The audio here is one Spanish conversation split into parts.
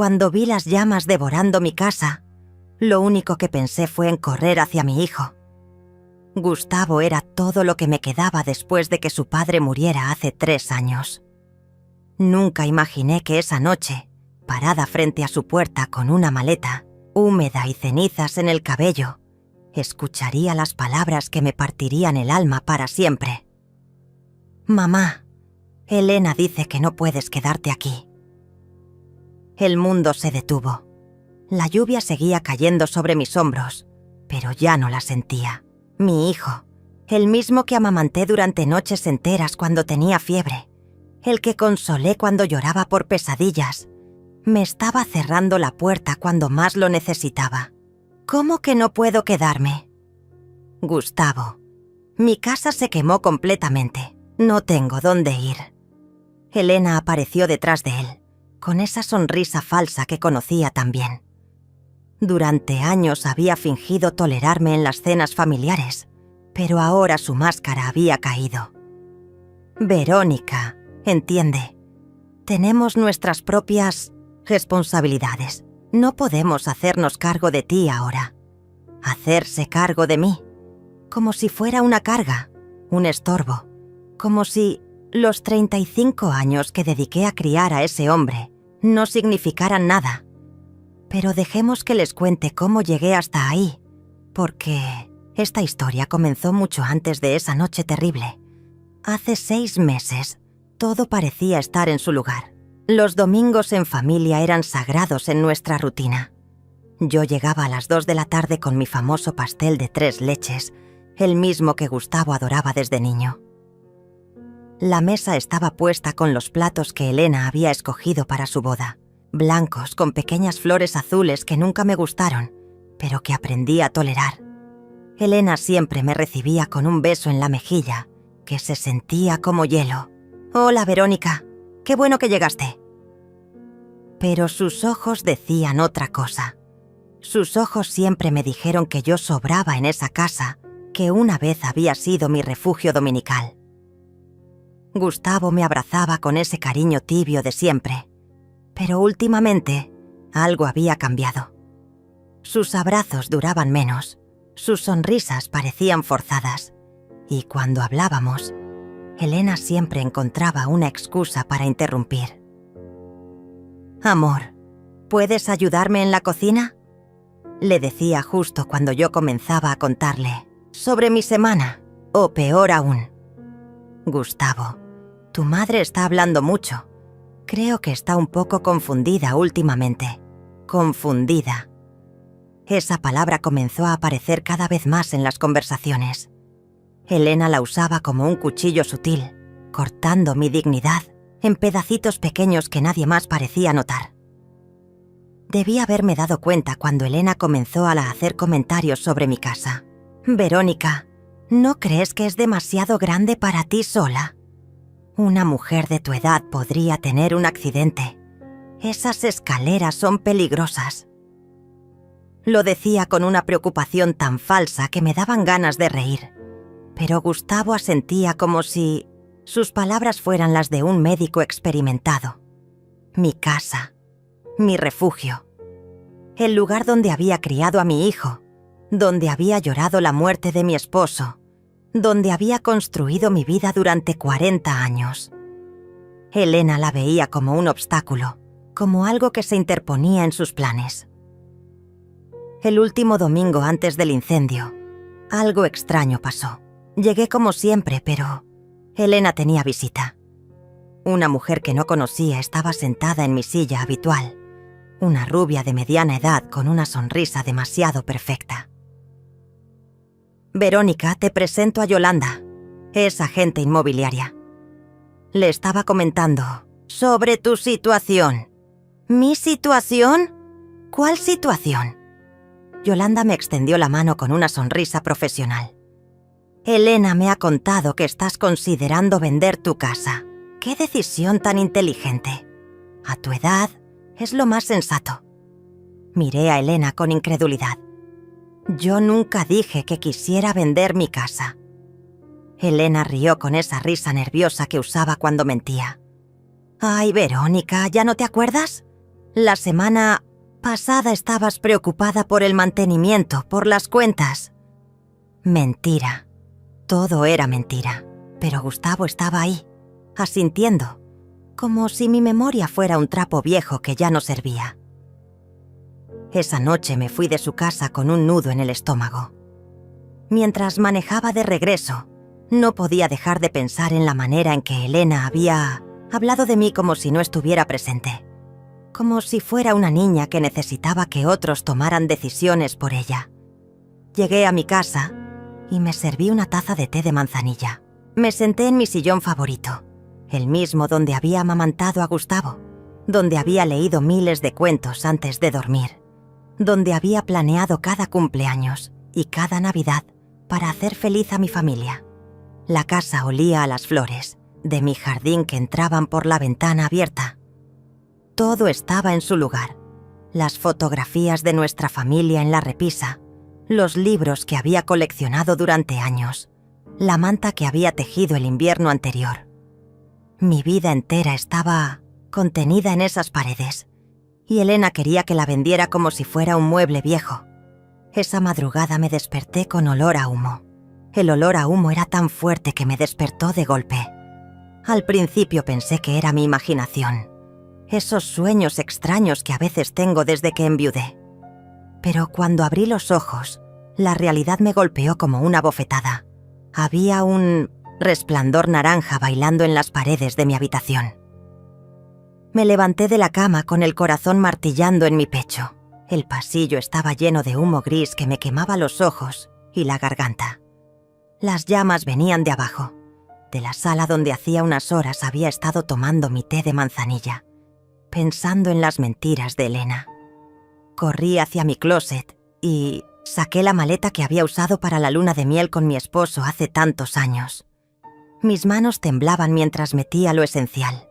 Cuando vi las llamas devorando mi casa, lo único que pensé fue en correr hacia mi hijo. Gustavo era todo lo que me quedaba después de que su padre muriera hace 3 años. Nunca imaginé que esa noche, parada frente a su puerta con una maleta, húmeda y cenizas en el cabello, escucharía las palabras que me partirían el alma para siempre. «Mamá, Elena dice que no puedes quedarte aquí». El mundo se detuvo. La lluvia seguía cayendo sobre mis hombros, pero ya no la sentía. Mi hijo, el mismo que amamanté durante noches enteras cuando tenía fiebre, el que consolé cuando lloraba por pesadillas, me estaba cerrando la puerta cuando más lo necesitaba. ¿Cómo que no puedo quedarme? Gustavo, mi casa se quemó completamente. No tengo dónde ir. Elena apareció detrás de él, con esa sonrisa falsa que conocía tan bien. Durante años había fingido tolerarme en las cenas familiares, pero ahora su máscara había caído. Verónica, entiende, tenemos nuestras propias responsabilidades. No podemos hacernos cargo de ti ahora. Hacerse cargo de mí, como si fuera una carga, un estorbo, como si los 35 años que dediqué a criar a ese hombre no significaran nada. Pero dejemos que les cuente cómo llegué hasta ahí, porque esta historia comenzó mucho antes de esa noche terrible. Hace 6 meses, todo parecía estar en su lugar. Los domingos en familia eran sagrados en nuestra rutina. Yo llegaba a las 2 de la tarde con mi famoso pastel de 3 leches, el mismo que Gustavo adoraba desde niño. La mesa estaba puesta con los platos que Elena había escogido para su boda, blancos con pequeñas flores azules que nunca me gustaron, pero que aprendí a tolerar. Elena siempre me recibía con un beso en la mejilla, que se sentía como hielo. «Hola, Verónica, qué bueno que llegaste». Pero sus ojos decían otra cosa. Sus ojos siempre me dijeron que yo sobraba en esa casa, que una vez había sido mi refugio dominical. Gustavo me abrazaba con ese cariño tibio de siempre, pero últimamente algo había cambiado. Sus abrazos duraban menos, sus sonrisas parecían forzadas, y cuando hablábamos, Elena siempre encontraba una excusa para interrumpir. «Amor, ¿puedes ayudarme en la cocina?», le decía justo cuando yo comenzaba a contarle sobre mi semana, o peor aún. «Gustavo, tu madre está hablando mucho. Creo que está un poco confundida últimamente». Confundida. Esa palabra comenzó a aparecer cada vez más en las conversaciones. Elena la usaba como un cuchillo sutil, cortando mi dignidad en pedacitos pequeños que nadie más parecía notar. Debí haberme dado cuenta cuando Elena comenzó a hacer comentarios sobre mi casa. «Verónica, ¿no crees que es demasiado grande para ti sola? Una mujer de tu edad podría tener un accidente. Esas escaleras son peligrosas». Lo decía con una preocupación tan falsa que me daban ganas de reír, pero Gustavo asentía como si sus palabras fueran las de un médico experimentado. Mi casa, mi refugio, el lugar donde había criado a mi hijo, donde había llorado la muerte de mi esposo, donde había construido mi vida durante 40 años. Elena la veía como un obstáculo, como algo que se interponía en sus planes. El último domingo antes del incendio, algo extraño pasó. Llegué como siempre, pero Elena tenía visita. Una mujer que no conocía estaba sentada en mi silla habitual, una rubia de mediana edad con una sonrisa demasiado perfecta. «Verónica, te presento a Yolanda, es agente inmobiliaria». Le estaba comentando sobre tu situación. ¿Mi situación? ¿Cuál situación? Yolanda me extendió la mano con una sonrisa profesional. «Elena me ha contado que estás considerando vender tu casa. ¡Qué decisión tan inteligente! A tu edad es lo más sensato». Miré a Elena con incredulidad. Yo nunca dije que quisiera vender mi casa. Elena rió con esa risa nerviosa que usaba cuando mentía. «Ay, Verónica, ¿ya no te acuerdas? La semana pasada estabas preocupada por el mantenimiento, por las cuentas. Mentira. Todo era mentira. Pero Gustavo estaba ahí, asintiendo, como si mi memoria fuera un trapo viejo que ya no servía. Esa noche me fui de su casa con un nudo en el estómago. Mientras manejaba de regreso, no podía dejar de pensar en la manera en que Elena había hablado de mí como si no estuviera presente, como si fuera una niña que necesitaba que otros tomaran decisiones por ella. Llegué a mi casa y me serví una taza de té de manzanilla. Me senté en mi sillón favorito, el mismo donde había amamantado a Gustavo, donde había leído miles de cuentos antes de dormir, donde había planeado cada cumpleaños y cada Navidad para hacer feliz a mi familia. La casa olía a las flores de mi jardín que entraban por la ventana abierta. Todo estaba en su lugar. Las fotografías de nuestra familia en la repisa, los libros que había coleccionado durante años, la manta que había tejido el invierno anterior. Mi vida entera estaba contenida en esas paredes, y Elena quería que la vendiera como si fuera un mueble viejo. Esa madrugada me desperté con olor a humo. El olor a humo era tan fuerte que me despertó de golpe. Al principio pensé que era mi imaginación, esos sueños extraños que a veces tengo desde que enviudé. Pero cuando abrí los ojos, la realidad me golpeó como una bofetada. Había un resplandor naranja bailando en las paredes de mi habitación. Me levanté de la cama con el corazón martillando en mi pecho. El pasillo estaba lleno de humo gris que me quemaba los ojos y la garganta. Las llamas venían de abajo, de la sala donde hacía unas horas había estado tomando mi té de manzanilla, pensando en las mentiras de Elena. Corrí hacia mi closet y saqué la maleta que había usado para la luna de miel con mi esposo hace tantos años. Mis manos temblaban mientras metía lo esencial.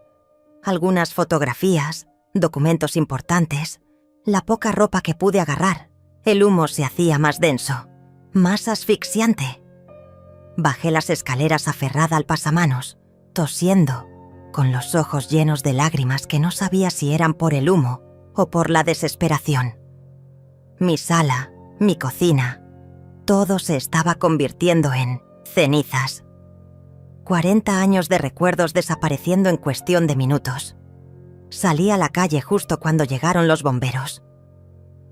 Algunas fotografías, documentos importantes, la poca ropa que pude agarrar. El humo se hacía más denso, más asfixiante. Bajé las escaleras aferrada al pasamanos, tosiendo, con los ojos llenos de lágrimas que no sabía si eran por el humo o por la desesperación. Mi sala, mi cocina, todo se estaba convirtiendo en cenizas. 40 años de recuerdos desapareciendo en cuestión de minutos. Salí a la calle justo cuando llegaron los bomberos.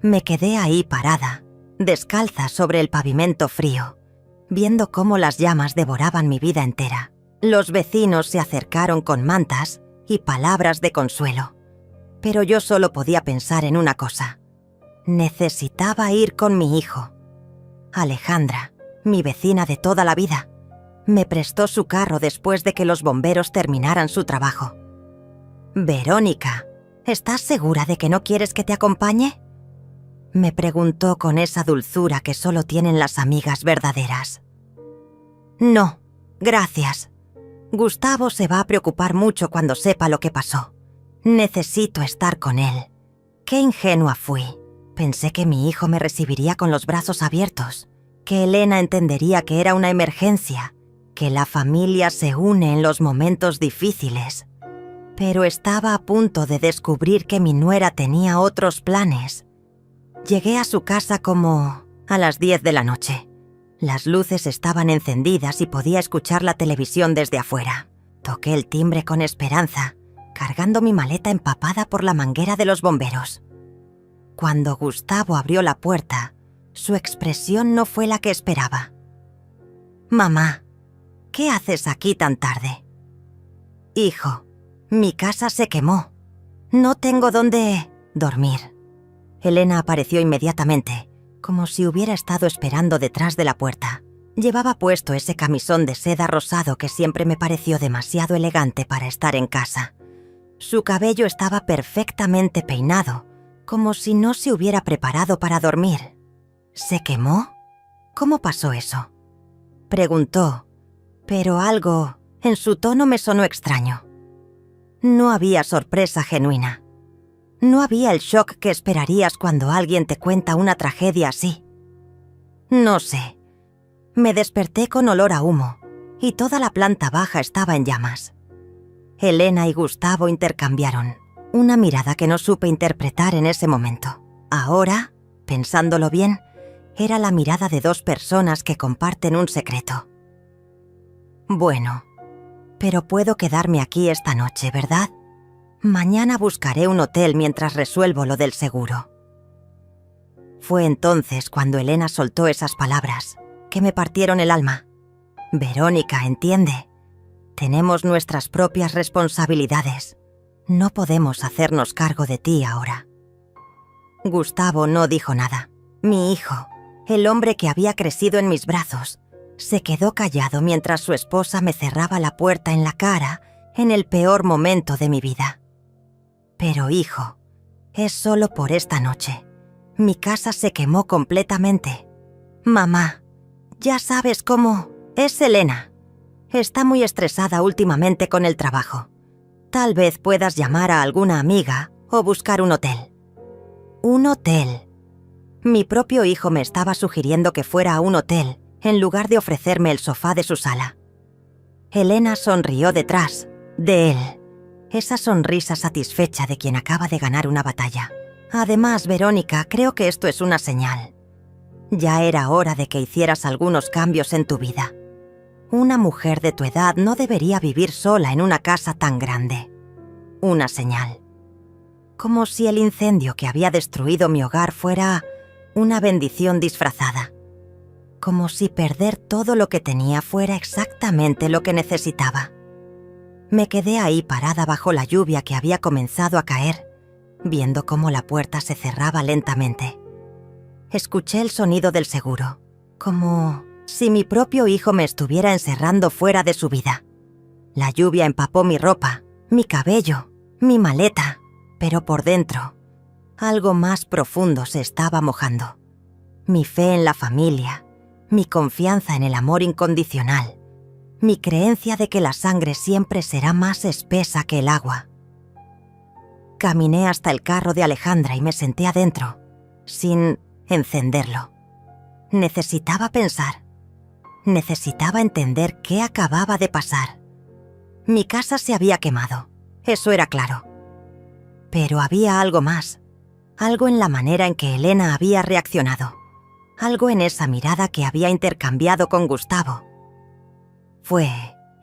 Me quedé ahí parada, descalza sobre el pavimento frío, viendo cómo las llamas devoraban mi vida entera. Los vecinos se acercaron con mantas y palabras de consuelo, pero yo solo podía pensar en una cosa. Necesitaba ir con mi hijo. Alejandra, mi vecina de toda la vida, me prestó su carro después de que los bomberos terminaran su trabajo. «Verónica, ¿estás segura de que no quieres que te acompañe?», me preguntó con esa dulzura que solo tienen las amigas verdaderas. «No, gracias. Gustavo se va a preocupar mucho cuando sepa lo que pasó. Necesito estar con él. Qué ingenua fui. Pensé que mi hijo me recibiría con los brazos abiertos, que Elena entendería que era una emergencia, que la familia se une en los momentos difíciles. Pero estaba a punto de descubrir que mi nuera tenía otros planes. Llegué a su casa como a las 10 de la noche. Las luces estaban encendidas y podía escuchar la televisión desde afuera. Toqué el timbre con esperanza, cargando mi maleta empapada por la manguera de los bomberos. Cuando Gustavo abrió la puerta, su expresión no fue la que esperaba. «Mamá, ¿qué haces aquí tan tarde?» «Hijo, mi casa se quemó. No tengo dónde dormir». Elena apareció inmediatamente, como si hubiera estado esperando detrás de la puerta. Llevaba puesto ese camisón de seda rosado que siempre me pareció demasiado elegante para estar en casa. Su cabello estaba perfectamente peinado, como si no se hubiera preparado para dormir. ¿Se quemó? ¿Cómo pasó eso?, preguntó, pero algo en su tono me sonó extraño. No había sorpresa genuina. No había el shock que esperarías cuando alguien te cuenta una tragedia así. No sé. Me desperté con olor a humo y toda la planta baja estaba en llamas. Elena y Gustavo intercambiaron Una mirada que no supe interpretar en ese momento. Ahora, pensándolo bien, era la mirada de dos personas que comparten un secreto. Bueno, pero puedo quedarme aquí esta noche, ¿verdad? Mañana buscaré un hotel mientras resuelvo lo del seguro. Fue entonces cuando Elena soltó esas palabras, que me partieron el alma. Verónica, entiende. Tenemos nuestras propias responsabilidades. No podemos hacernos cargo de ti ahora. Gustavo no dijo nada. Mi hijo, el hombre que había crecido en mis brazos, se quedó callado mientras su esposa me cerraba la puerta en la cara en el peor momento de mi vida. Pero hijo, es solo por esta noche. Mi casa se quemó completamente. Mamá, ya sabes cómo es Elena. Está muy estresada últimamente con el trabajo. Tal vez puedas llamar a alguna amiga o buscar un hotel. ¿Un hotel? Mi propio hijo me estaba sugiriendo que fuera a un hotel en lugar de ofrecerme el sofá de su sala. Elena sonrió detrás de él, esa sonrisa satisfecha de quien acaba de ganar una batalla. Además, Verónica, creo que esto es una señal. Ya era hora de que hicieras algunos cambios en tu vida. Una mujer de tu edad no debería vivir sola en una casa tan grande. Una señal. Como si el incendio que había destruido mi hogar fuera una bendición disfrazada. Como si perder todo lo que tenía fuera exactamente lo que necesitaba. Me quedé ahí parada bajo la lluvia que había comenzado a caer, viendo cómo la puerta se cerraba lentamente. Escuché el sonido del seguro, como si mi propio hijo me estuviera encerrando fuera de su vida. La lluvia empapó mi ropa, mi cabello, mi maleta, pero por dentro, algo más profundo se estaba mojando. Mi fe en la familia, mi confianza en el amor incondicional, mi creencia de que la sangre siempre será más espesa que el agua. Caminé hasta el carro de Alejandra y me senté adentro, sin encenderlo. Necesitaba pensar. Necesitaba entender qué acababa de pasar. Mi casa se había quemado, eso era claro. Pero había algo más, algo en la manera en que Elena había reaccionado, algo en esa mirada que había intercambiado con Gustavo. Fue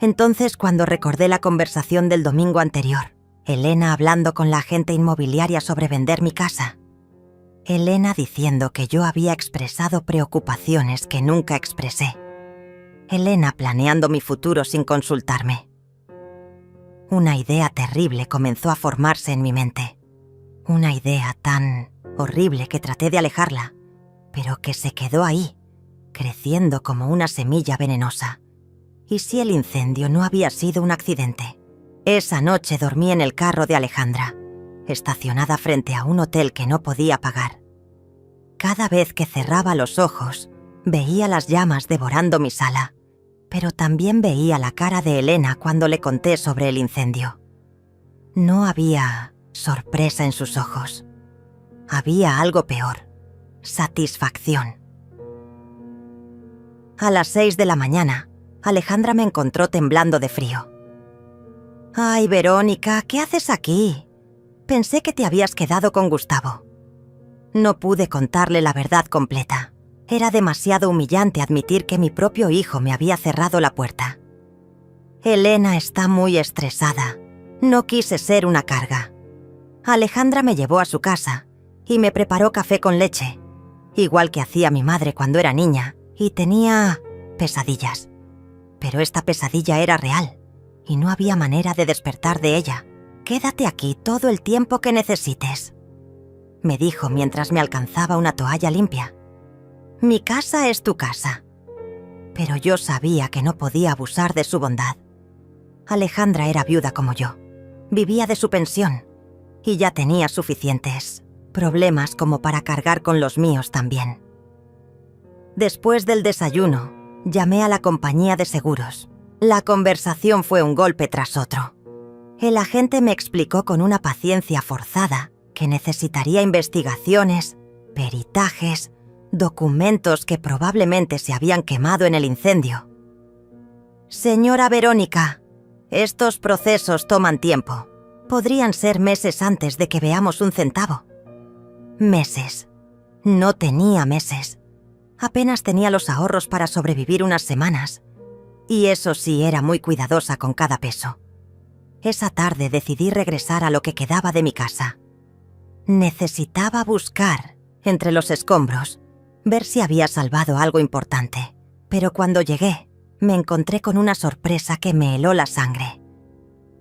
entonces cuando recordé la conversación del domingo anterior, Elena hablando con la agente inmobiliaria sobre vender mi casa. Elena diciendo que yo había expresado preocupaciones que nunca expresé. Elena planeando mi futuro sin consultarme. Una idea terrible comenzó a formarse en mi mente. Una idea tan horrible que traté de alejarla, pero que se quedó ahí, creciendo como una semilla venenosa. ¿Y si el incendio no había sido un accidente? Esa noche dormí en el carro de Alejandra, estacionada frente a un hotel que no podía pagar. Cada vez que cerraba los ojos, veía las llamas devorando mi sala, pero también veía la cara de Elena cuando le conté sobre el incendio. No había sorpresa en sus ojos. Había algo peor: satisfacción. A las 6 de la mañana, Alejandra me encontró temblando de frío. «Ay, Verónica, ¿qué haces aquí? Pensé que te habías quedado con Gustavo». No pude contarle la verdad completa. Era demasiado humillante admitir que mi propio hijo me había cerrado la puerta. Elena está muy estresada. No quise ser una carga. Alejandra me llevó a su casa y me preparó café con leche, igual que hacía mi madre cuando era niña y tenía pesadillas. Pero esta pesadilla era real y no había manera de despertar de ella. «Quédate aquí todo el tiempo que necesites», me dijo mientras me alcanzaba una toalla limpia. «Mi casa es tu casa». Pero yo sabía que no podía abusar de su bondad. Alejandra era viuda como yo. Vivía de su pensión y ya tenía suficientes problemas como para cargar con los míos también. Después del desayuno, llamé a la compañía de seguros. La conversación fue un golpe tras otro. El agente me explicó con una paciencia forzada que necesitaría investigaciones, peritajes, documentos que probablemente se habían quemado en el incendio. «Señora Verónica, estos procesos toman tiempo. Podrían ser meses antes de que veamos un centavo. Meses. No tenía meses. Apenas tenía los ahorros para sobrevivir unas semanas. Y eso sí, era muy cuidadosa con cada peso. Esa tarde decidí regresar a lo que quedaba de mi casa. Necesitaba buscar entre los escombros, ver si había salvado algo importante. Pero cuando llegué, me encontré con una sorpresa que me heló la sangre.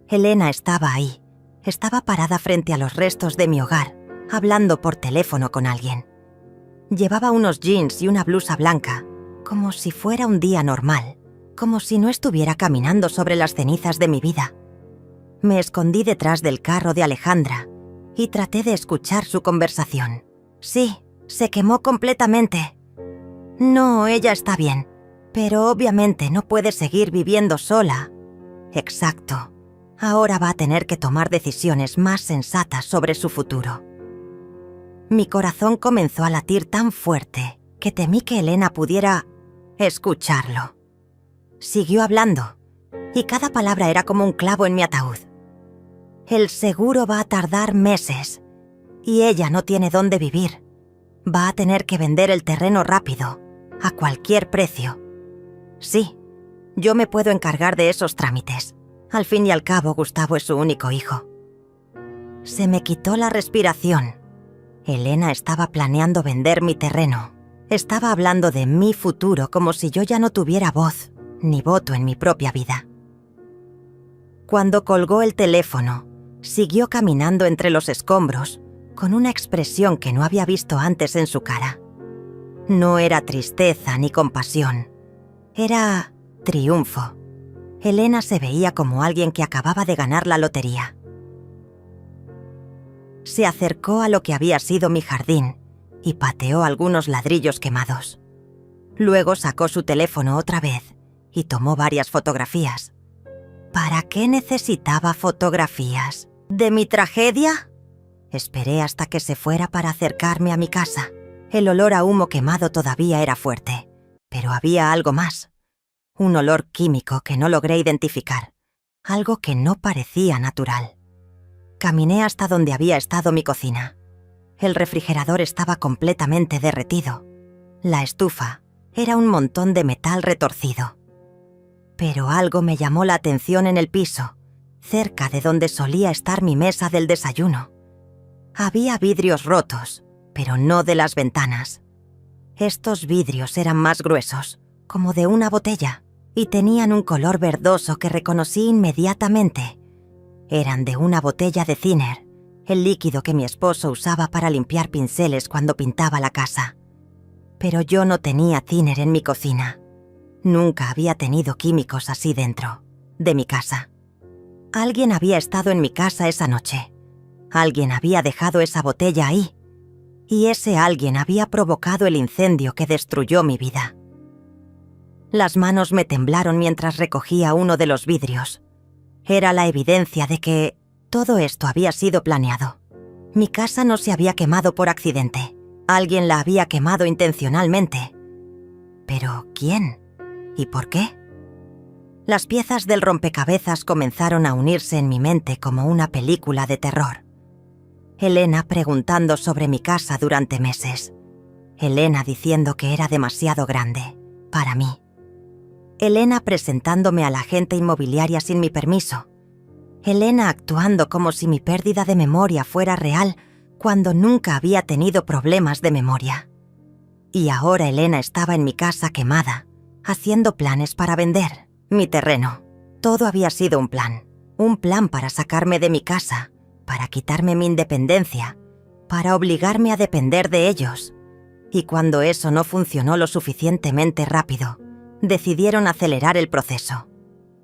Elena estaba ahí. Estaba parada frente a los restos de mi hogar, hablando por teléfono con alguien. Llevaba unos jeans y una blusa blanca, como si fuera un día normal, como si no estuviera caminando sobre las cenizas de mi vida. Me escondí detrás del carro de Alejandra y traté de escuchar su conversación. Sí, se quemó completamente. No, ella está bien, pero obviamente no puede seguir viviendo sola. Exacto. Ahora va a tener que tomar decisiones más sensatas sobre su futuro. Mi corazón comenzó a latir tan fuerte que temí que Elena pudiera escucharlo. Siguió hablando, y cada palabra era como un clavo en mi ataúd. El seguro va a tardar meses, y ella no tiene dónde vivir. Va a tener que vender el terreno rápido, a cualquier precio. Sí, yo me puedo encargar de esos trámites. Al fin y al cabo, Gustavo es su único hijo. Se me quitó la respiración. Elena estaba planeando vender mi terreno. Estaba hablando de mi futuro como si yo ya no tuviera voz ni voto en mi propia vida. Cuando colgó el teléfono, siguió caminando entre los escombros con una expresión que no había visto antes en su cara. No era tristeza ni compasión. Era triunfo. Elena se veía como alguien que acababa de ganar la lotería. Se acercó a lo que había sido mi jardín y pateó algunos ladrillos quemados. Luego sacó su teléfono otra vez y tomó varias fotografías. ¿Para qué necesitaba fotografías? ¿De mi tragedia? Esperé hasta que se fuera para acercarme a mi casa. El olor a humo quemado todavía era fuerte, pero había algo más. Un olor químico que no logré identificar, algo que no parecía natural. Caminé hasta donde había estado mi cocina. El refrigerador estaba completamente derretido. La estufa era un montón de metal retorcido. Pero algo me llamó la atención en el piso, cerca de donde solía estar mi mesa del desayuno. Había vidrios rotos, pero no de las ventanas. Estos vidrios eran más gruesos, como de una botella, y tenían un color verdoso que reconocí inmediatamente. Eran de una botella de thinner, el líquido que mi esposo usaba para limpiar pinceles cuando pintaba la casa. Pero yo no tenía thinner en mi cocina. Nunca había tenido químicos así dentro de mi casa. Alguien había estado en mi casa esa noche. Alguien había dejado esa botella ahí. Y ese alguien había provocado el incendio que destruyó mi vida. Las manos me temblaron mientras recogía uno de los vidrios. Era la evidencia de que todo esto había sido planeado. Mi casa no se había quemado por accidente. Alguien la había quemado intencionalmente. ¿Pero quién? ¿Y por qué? Las piezas del rompecabezas comenzaron a unirse en mi mente como una película de terror. Elena preguntando sobre mi casa durante meses. Elena diciendo que era demasiado grande para mí. Elena presentándome a la agente inmobiliaria sin mi permiso. Elena actuando como si mi pérdida de memoria fuera real cuando nunca había tenido problemas de memoria. Y ahora Elena estaba en mi casa quemada, haciendo planes para vender mi terreno. Todo había sido un plan para sacarme de mi casa, para quitarme mi independencia, para obligarme a depender de ellos. Y cuando eso no funcionó lo suficientemente rápido, decidieron acelerar el proceso.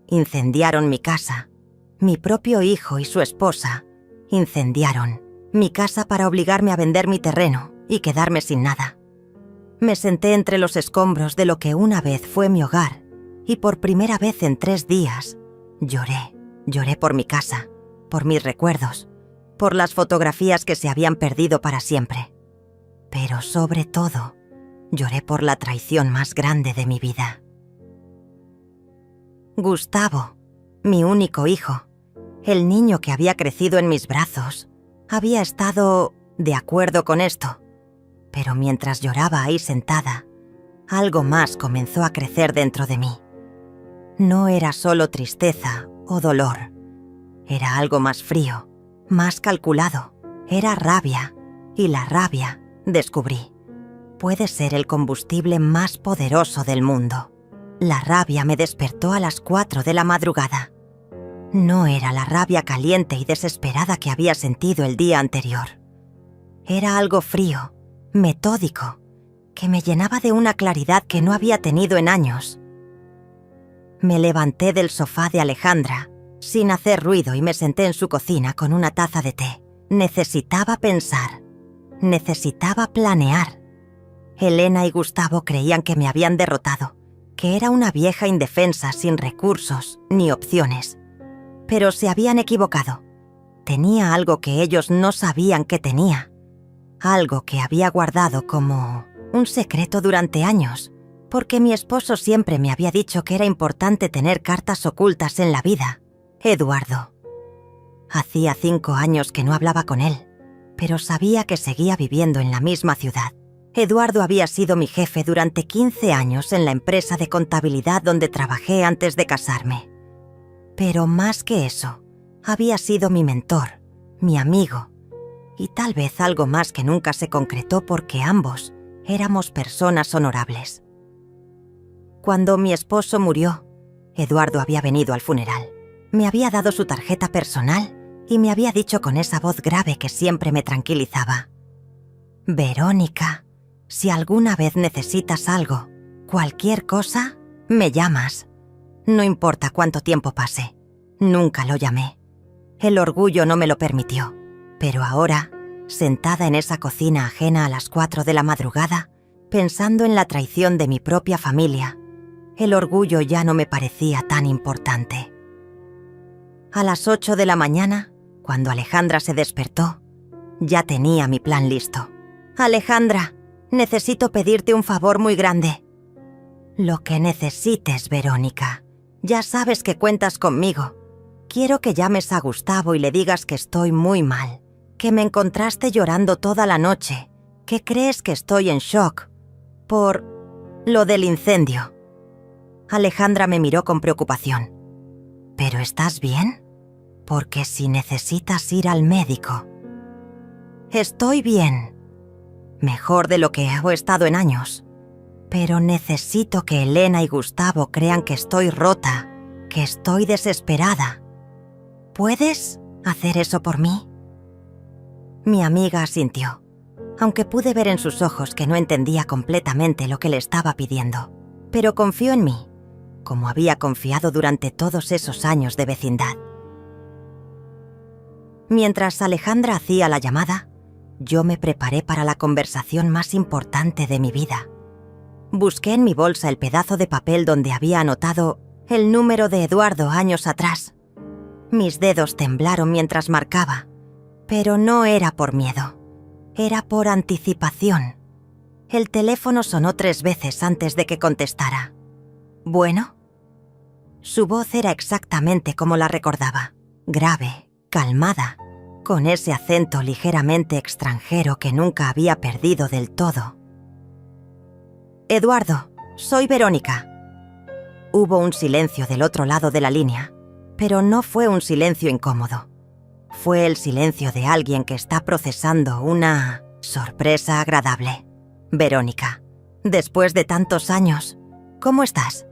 Incendiaron mi casa. Mi propio hijo y su esposa incendiaron mi casa para obligarme a vender mi terreno y quedarme sin nada. Me senté entre los escombros de lo que una vez fue mi hogar y por primera vez en 3 días lloré. Lloré por mi casa, por mis recuerdos, por las fotografías que se habían perdido para siempre. Pero sobre todo, lloré por la traición más grande de mi vida. Gustavo, mi único hijo, El niño que había crecido en mis brazos había estado de acuerdo con esto, pero mientras lloraba ahí sentada, algo más comenzó a crecer dentro de mí. No era solo tristeza o dolor, era algo más frío, más calculado, era rabia, y la rabia, descubrí, puede ser el combustible más poderoso del mundo. La rabia me despertó a las 4 de la madrugada. No era la rabia caliente y desesperada que había sentido el día anterior. Era algo frío, metódico, que me llenaba de una claridad que no había tenido en años. Me levanté del sofá de Alejandra, sin hacer ruido, y me senté en su cocina con una taza de té. Necesitaba pensar, necesitaba planear. Elena y Gustavo creían que me habían derrotado, que era una vieja indefensa sin recursos ni opciones. Pero se habían equivocado. Tenía algo que ellos no sabían que tenía. Algo que había guardado como un secreto durante años, porque mi esposo siempre me había dicho que era importante tener cartas ocultas en la vida. Eduardo. Hacía 5 años que no hablaba con él, pero sabía que seguía viviendo en la misma ciudad. Eduardo había sido mi jefe durante 15 años en la empresa de contabilidad donde trabajé antes de casarme. Pero más que eso, había sido mi mentor, mi amigo, y tal vez algo más que nunca se concretó porque ambos éramos personas honorables. Cuando mi esposo murió, Eduardo había venido al funeral. Me había dado su tarjeta personal y me había dicho con esa voz grave que siempre me tranquilizaba: Verónica, si alguna vez necesitas algo, cualquier cosa, me llamas. No importa cuánto tiempo pase. Nunca lo llamé. El orgullo no me lo permitió. Pero ahora, sentada en esa cocina ajena a las 4 de la madrugada, pensando en la traición de mi propia familia, el orgullo ya no me parecía tan importante. A las 8 de la mañana, cuando Alejandra se despertó, ya tenía mi plan listo. Alejandra, necesito pedirte un favor muy grande. Lo que necesites, Verónica. Ya sabes que cuentas conmigo. Quiero que llames a Gustavo y le digas que estoy muy mal, que me encontraste llorando toda la noche, que crees que estoy en shock por lo del incendio. Alejandra me miró con preocupación. ¿Pero estás bien? Porque si necesitas ir al médico. Estoy bien. Mejor de lo que he estado en años. Pero necesito que Elena y Gustavo crean que estoy rota, que estoy desesperada. ¿Puedes hacer eso por mí? Mi amiga asintió, aunque pude ver en sus ojos que no entendía completamente lo que le estaba pidiendo. Pero confió en mí, como había confiado durante todos esos años de vecindad. Mientras Alejandra hacía la llamada, yo me preparé para la conversación más importante de mi vida. Busqué en mi bolsa el pedazo de papel donde había anotado el número de Eduardo años atrás. Mis dedos temblaron mientras marcaba, pero no era por miedo, era por anticipación. El teléfono sonó 3 veces antes de que contestara. ¿Bueno? Su voz era exactamente como la recordaba, grave, calmada, con ese acento ligeramente extranjero que nunca había perdido del todo. Eduardo, soy Verónica. Hubo un silencio del otro lado de la línea, pero no fue un silencio incómodo. Fue el silencio de alguien que está procesando una sorpresa agradable. Verónica, después de tantos años, ¿cómo estás?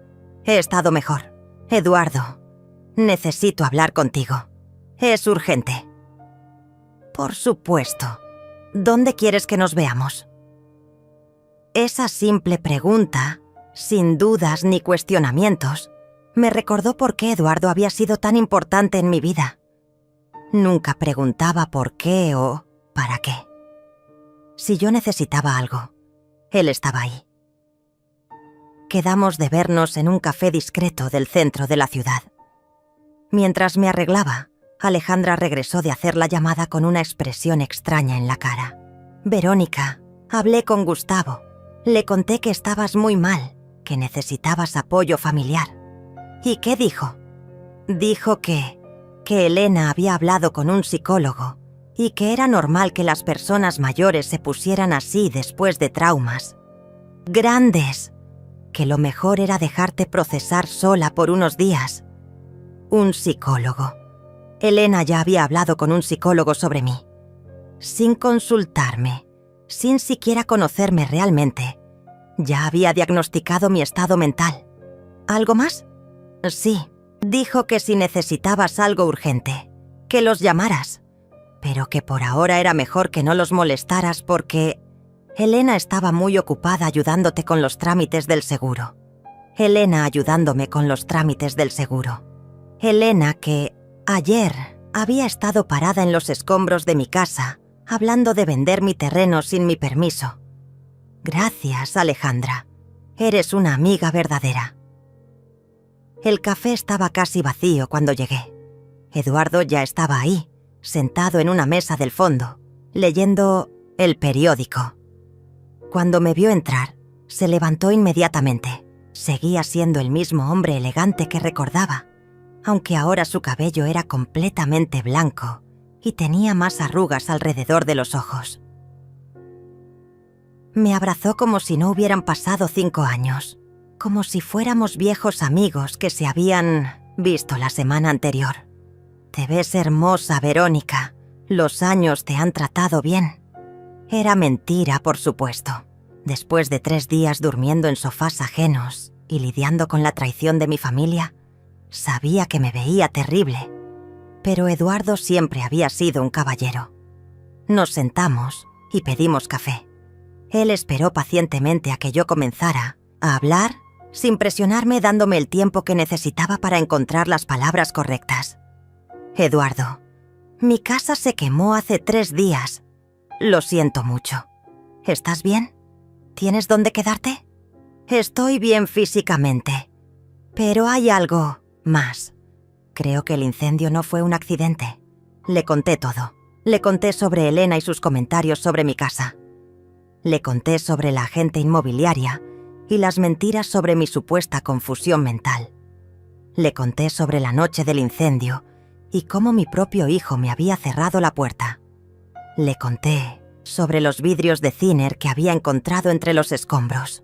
He estado mejor. Eduardo, necesito hablar contigo. Es urgente. Por supuesto. ¿Dónde quieres que nos veamos? Esa simple pregunta, sin dudas ni cuestionamientos, me recordó por qué Eduardo había sido tan importante en mi vida. Nunca preguntaba por qué o para qué. Si yo necesitaba algo, él estaba ahí. Quedamos de vernos en un café discreto del centro de la ciudad. Mientras me arreglaba, Alejandra regresó de hacer la llamada con una expresión extraña en la cara. Verónica, hablé con Gustavo. Le conté que estabas muy mal, que necesitabas apoyo familiar. ¿Y qué dijo? Dijo que que Elena había hablado con un psicólogo y que era normal que las personas mayores se pusieran así después de traumas grandes, que lo mejor era dejarte procesar sola por unos días. Un psicólogo. Elena ya había hablado con un psicólogo sobre mí. Sin consultarme, sin siquiera conocerme realmente, ya había diagnosticado mi estado mental. ¿Algo más? Sí, dijo que si necesitabas algo urgente, que los llamaras, pero que por ahora era mejor que no los molestaras porque Elena estaba muy ocupada ayudándote con los trámites del seguro. Elena ayudándome con los trámites del seguro. Elena que ayer había estado parada en los escombros de mi casa, hablando de vender mi terreno sin mi permiso. Gracias, Alejandra. Eres una amiga verdadera. El café estaba casi vacío cuando llegué. Eduardo ya estaba ahí, sentado en una mesa del fondo, leyendo el periódico. Cuando me vio entrar, se levantó inmediatamente. Seguía siendo el mismo hombre elegante que recordaba, aunque ahora su cabello era completamente blanco y tenía más arrugas alrededor de los ojos. Me abrazó como si no hubieran pasado 5 años, como si fuéramos viejos amigos que se habían visto la semana anterior. Te ves hermosa, Verónica. Los años te han tratado bien. Era mentira, por supuesto. Después de 3 días durmiendo en sofás ajenos y lidiando con la traición de mi familia, sabía que me veía terrible. Pero Eduardo siempre había sido un caballero. Nos sentamos y pedimos café. Él esperó pacientemente a que yo comenzara a hablar, sin presionarme, dándome el tiempo que necesitaba para encontrar las palabras correctas. Eduardo, mi casa se quemó hace 3 días. Lo siento mucho. ¿Estás bien? ¿Tienes dónde quedarte? Estoy bien físicamente. Pero hay algo más. Creo que el incendio no fue un accidente. Le conté todo. Le conté sobre Elena y sus comentarios sobre mi casa. Le conté sobre la agente inmobiliaria y las mentiras sobre mi supuesta confusión mental. Le conté sobre la noche del incendio y cómo mi propio hijo me había cerrado la puerta. Le conté sobre los vidrios de Ciner que había encontrado entre los escombros.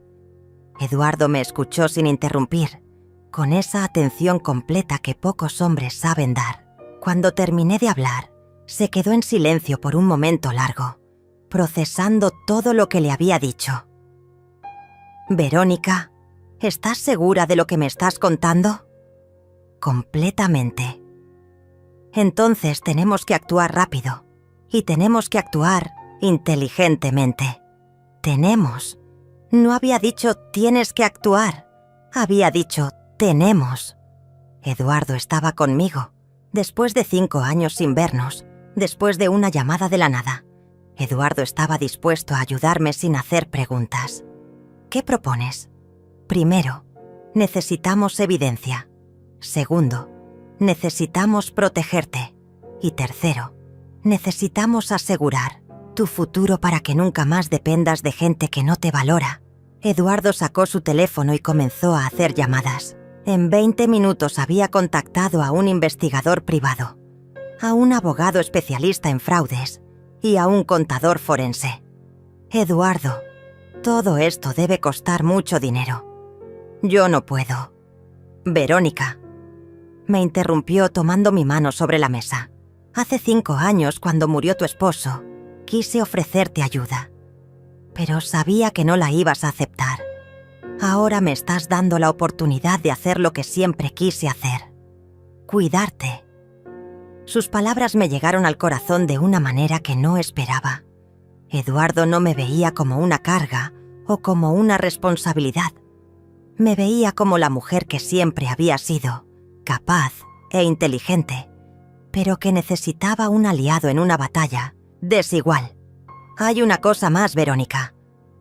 Eduardo me escuchó sin interrumpir, con esa atención completa que pocos hombres saben dar. Cuando terminé de hablar, se quedó en silencio por un momento largo, procesando todo lo que le había dicho. Verónica, ¿estás segura de lo que me estás contando? Completamente. Entonces tenemos que actuar rápido y tenemos que actuar inteligentemente. Tenemos. No había dicho tienes que actuar, había dicho tenemos. Eduardo estaba conmigo, después de 5 años sin vernos, después de una llamada de la nada. Eduardo estaba dispuesto a ayudarme sin hacer preguntas. ¿Qué propones? Primero, necesitamos evidencia. Segundo, necesitamos protegerte. Y tercero, necesitamos asegurar tu futuro para que nunca más dependas de gente que no te valora. Eduardo sacó su teléfono y comenzó a hacer llamadas. En 20 minutos había contactado a un investigador privado, a un abogado especialista en fraudes y a un contador forense. Eduardo, todo esto debe costar mucho dinero. Yo no puedo. Verónica, me interrumpió tomando mi mano sobre la mesa. Hace 5 años, cuando murió tu esposo, quise ofrecerte ayuda, pero sabía que no la ibas a aceptar. Ahora me estás dando la oportunidad de hacer lo que siempre quise hacer: cuidarte. Sus palabras me llegaron al corazón de una manera que no esperaba. Eduardo no me veía como una carga o como una responsabilidad. Me veía como la mujer que siempre había sido, capaz e inteligente, pero que necesitaba un aliado en una batalla desigual. Hay una cosa más, Verónica.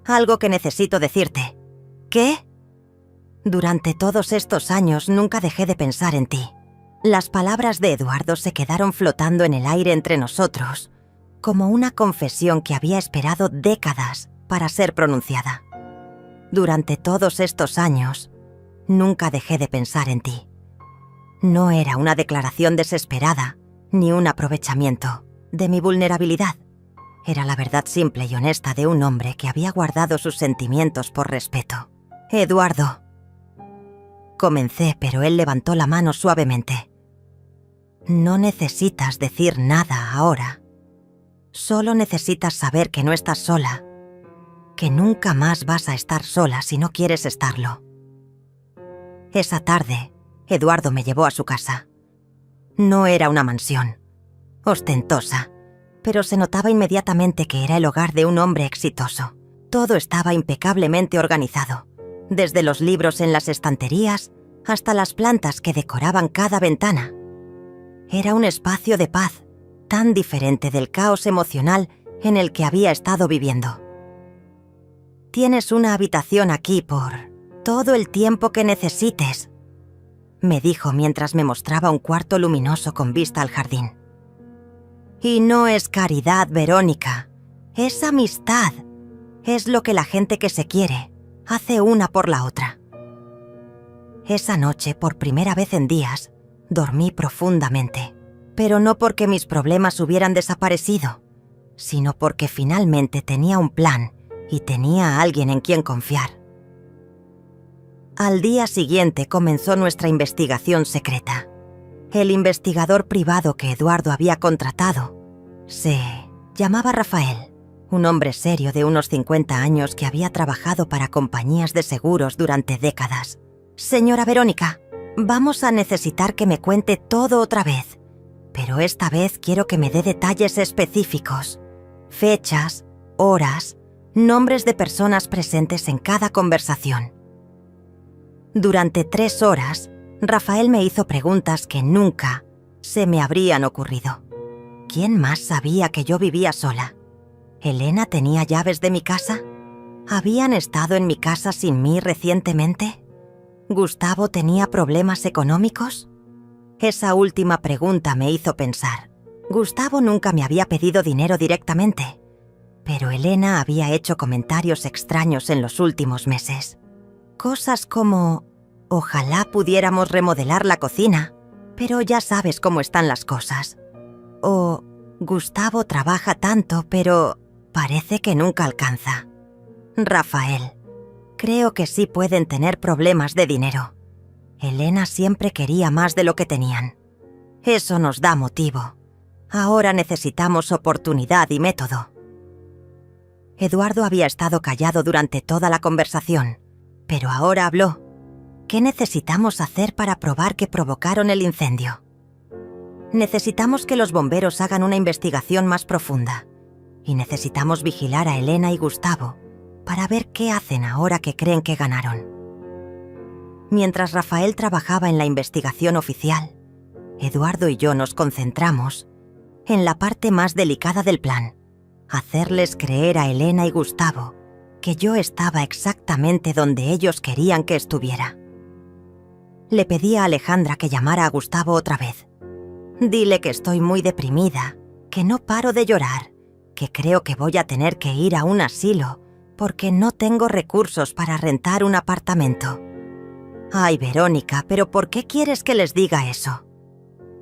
Algo que necesito decirte. ¿Qué? Durante todos estos años nunca dejé de pensar en ti. Las palabras de Eduardo se quedaron flotando en el aire entre nosotros, como una confesión que había esperado décadas para ser pronunciada. Durante todos estos años, nunca dejé de pensar en ti. No era una declaración desesperada, ni un aprovechamiento de mi vulnerabilidad. Era la verdad simple y honesta de un hombre que había guardado sus sentimientos por respeto. «Eduardo». Comencé, pero él levantó la mano suavemente. «No necesitas decir nada ahora. Solo necesitas saber que no estás sola, que nunca más vas a estar sola si no quieres estarlo». Esa tarde, Eduardo me llevó a su casa. No era una mansión, ostentosa, pero se notaba inmediatamente que era el hogar de un hombre exitoso. Todo estaba impecablemente organizado, desde los libros en las estanterías hasta las plantas que decoraban cada ventana. Era un espacio de paz, tan diferente del caos emocional en el que había estado viviendo. «Tienes una habitación aquí por todo el tiempo que necesites», me dijo mientras me mostraba un cuarto luminoso con vista al jardín. «Y no es caridad, Verónica, es amistad. Es lo que la gente que se quiere hace una por la otra». Esa noche, por primera vez en días, dormí profundamente, pero no porque mis problemas hubieran desaparecido, sino porque finalmente tenía un plan y tenía a alguien en quien confiar. Al día siguiente comenzó nuestra investigación secreta. El investigador privado que Eduardo había contratado se llamaba Rafael, un hombre serio de unos 50 años que había trabajado para compañías de seguros durante décadas. «Señora Verónica, vamos a necesitar que me cuente todo otra vez, pero esta vez quiero que me dé detalles específicos, fechas, horas, nombres de personas presentes en cada conversación». Durante 3 horas, Rafael me hizo preguntas que nunca se me habrían ocurrido. ¿Quién más sabía que yo vivía sola? ¿Elena tenía llaves de mi casa? ¿Habían estado en mi casa sin mí recientemente? ¿Gustavo tenía problemas económicos? Esa última pregunta me hizo pensar. Gustavo nunca me había pedido dinero directamente, pero Elena había hecho comentarios extraños en los últimos meses. Cosas como: «Ojalá pudiéramos remodelar la cocina, pero ya sabes cómo están las cosas». O «Gustavo trabaja tanto, pero parece que nunca alcanza». «Rafael, creo que sí pueden tener problemas de dinero. Elena siempre quería más de lo que tenían. Eso nos da motivo. Ahora necesitamos oportunidad y método». Eduardo había estado callado durante toda la conversación, pero ahora habló. «¿Qué necesitamos hacer para probar que provocaron el incendio?» «Necesitamos que los bomberos hagan una investigación más profunda. Y necesitamos vigilar a Elena y Gustavo para ver qué hacen ahora que creen que ganaron». Mientras Rafael trabajaba en la investigación oficial, Eduardo y yo nos concentramos en la parte más delicada del plan: hacerles creer a Elena y Gustavo que yo estaba exactamente donde ellos querían que estuviera. Le pedí a Alejandra que llamara a Gustavo otra vez. «Dile que estoy muy deprimida, que no paro de llorar, que creo que voy a tener que ir a un asilo porque no tengo recursos para rentar un apartamento». «Ay, Verónica, ¿pero por qué quieres que les diga eso?»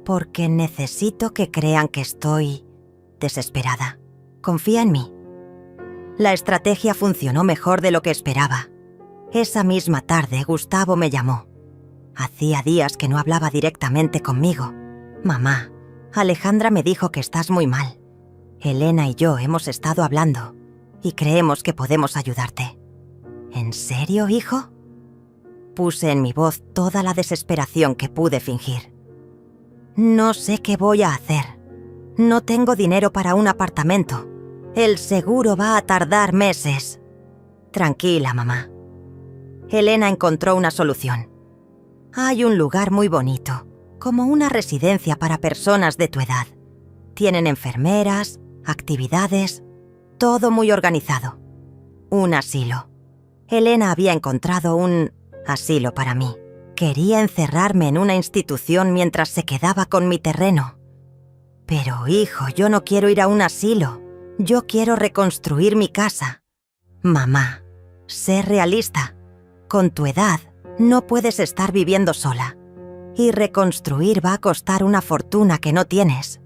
«Porque necesito que crean que estoy desesperada. Confía en mí». La estrategia funcionó mejor de lo que esperaba. Esa misma tarde, Gustavo me llamó. Hacía días que no hablaba directamente conmigo. «Mamá, Alejandra me dijo que estás muy mal. Elena y yo hemos estado hablando y creemos que podemos ayudarte». «¿En serio, hijo?» Puse en mi voz toda la desesperación que pude fingir. «No sé qué voy a hacer. No tengo dinero para un apartamento. El seguro va a tardar meses». «Tranquila, mamá. Elena encontró una solución. Hay un lugar muy bonito, como una residencia para personas de tu edad. Tienen enfermeras, actividades, todo muy organizado. Un asilo. Elena había encontrado un asilo para mí. Quería encerrarme en una institución mientras se quedaba con mi terreno. Pero, hijo, yo no quiero ir a un asilo. Yo quiero reconstruir mi casa. Mamá, sé realista. Con tu edad, no puedes estar viviendo sola. Y reconstruir va a costar una fortuna que no tienes,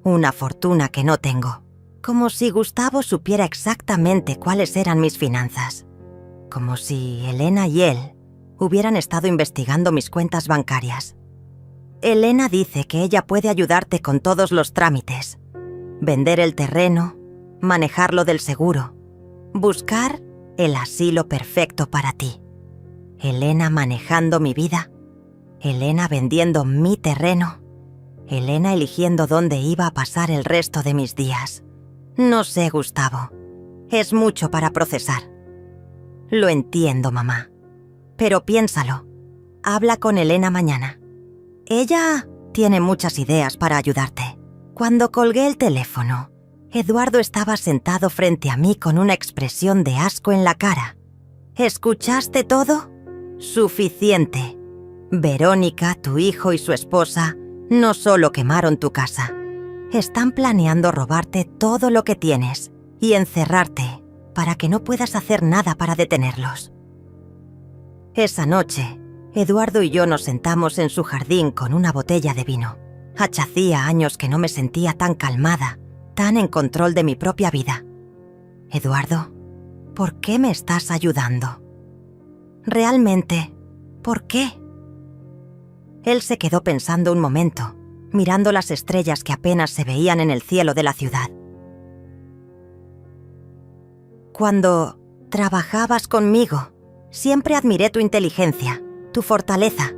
una fortuna que no tengo. Como si Gustavo supiera exactamente cuáles eran mis finanzas. Como si Elena y él hubieran estado investigando mis cuentas bancarias. Elena dice que ella puede ayudarte con todos los trámites. Vender el terreno, manejar lo del seguro, buscar el asilo perfecto para ti. Elena manejando mi vida, Elena vendiendo mi terreno, Elena eligiendo dónde iba a pasar el resto de mis días. No sé, Gustavo, es mucho para procesar. Lo entiendo, mamá, pero piénsalo. Habla con Elena mañana. Ella tiene muchas ideas para ayudarte. Cuando colgué el teléfono, Eduardo estaba sentado frente a mí con una expresión de asco en la cara. ¿Escuchaste todo? Suficiente. Verónica, tu hijo y su esposa no solo quemaron tu casa. Están planeando robarte todo lo que tienes y encerrarte para que no puedas hacer nada para detenerlos. Esa noche, Eduardo y yo nos sentamos en su jardín con una botella de vino. Hacía años que no me sentía tan calmada, tan en control de mi propia vida. Eduardo, ¿por qué me estás ayudando? Realmente, ¿por qué? Él se quedó pensando un momento, mirando las estrellas que apenas se veían en el cielo de la ciudad. Cuando trabajabas conmigo, siempre admiré tu inteligencia, tu fortaleza,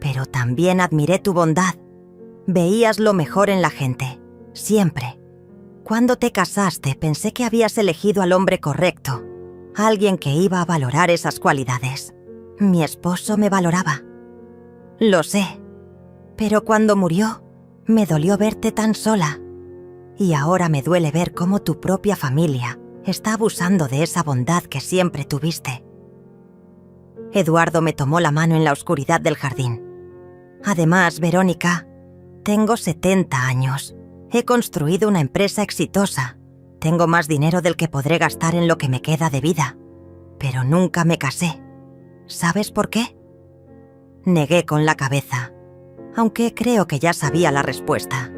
pero también admiré tu bondad. Veías lo mejor en la gente, siempre. Cuando te casaste, pensé que habías elegido al hombre correcto, alguien que iba a valorar esas cualidades. Mi esposo me valoraba. Lo sé, pero cuando murió, me dolió verte tan sola. Y ahora me duele ver cómo tu propia familia está abusando de esa bondad que siempre tuviste. Eduardo me tomó la mano en la oscuridad del jardín. Además, Verónica, tengo 70 años. He construido una empresa exitosa. Tengo más dinero del que podré gastar en lo que me queda de vida. Pero nunca me casé. ¿Sabes por qué? Negué con la cabeza, aunque creo que ya sabía la respuesta.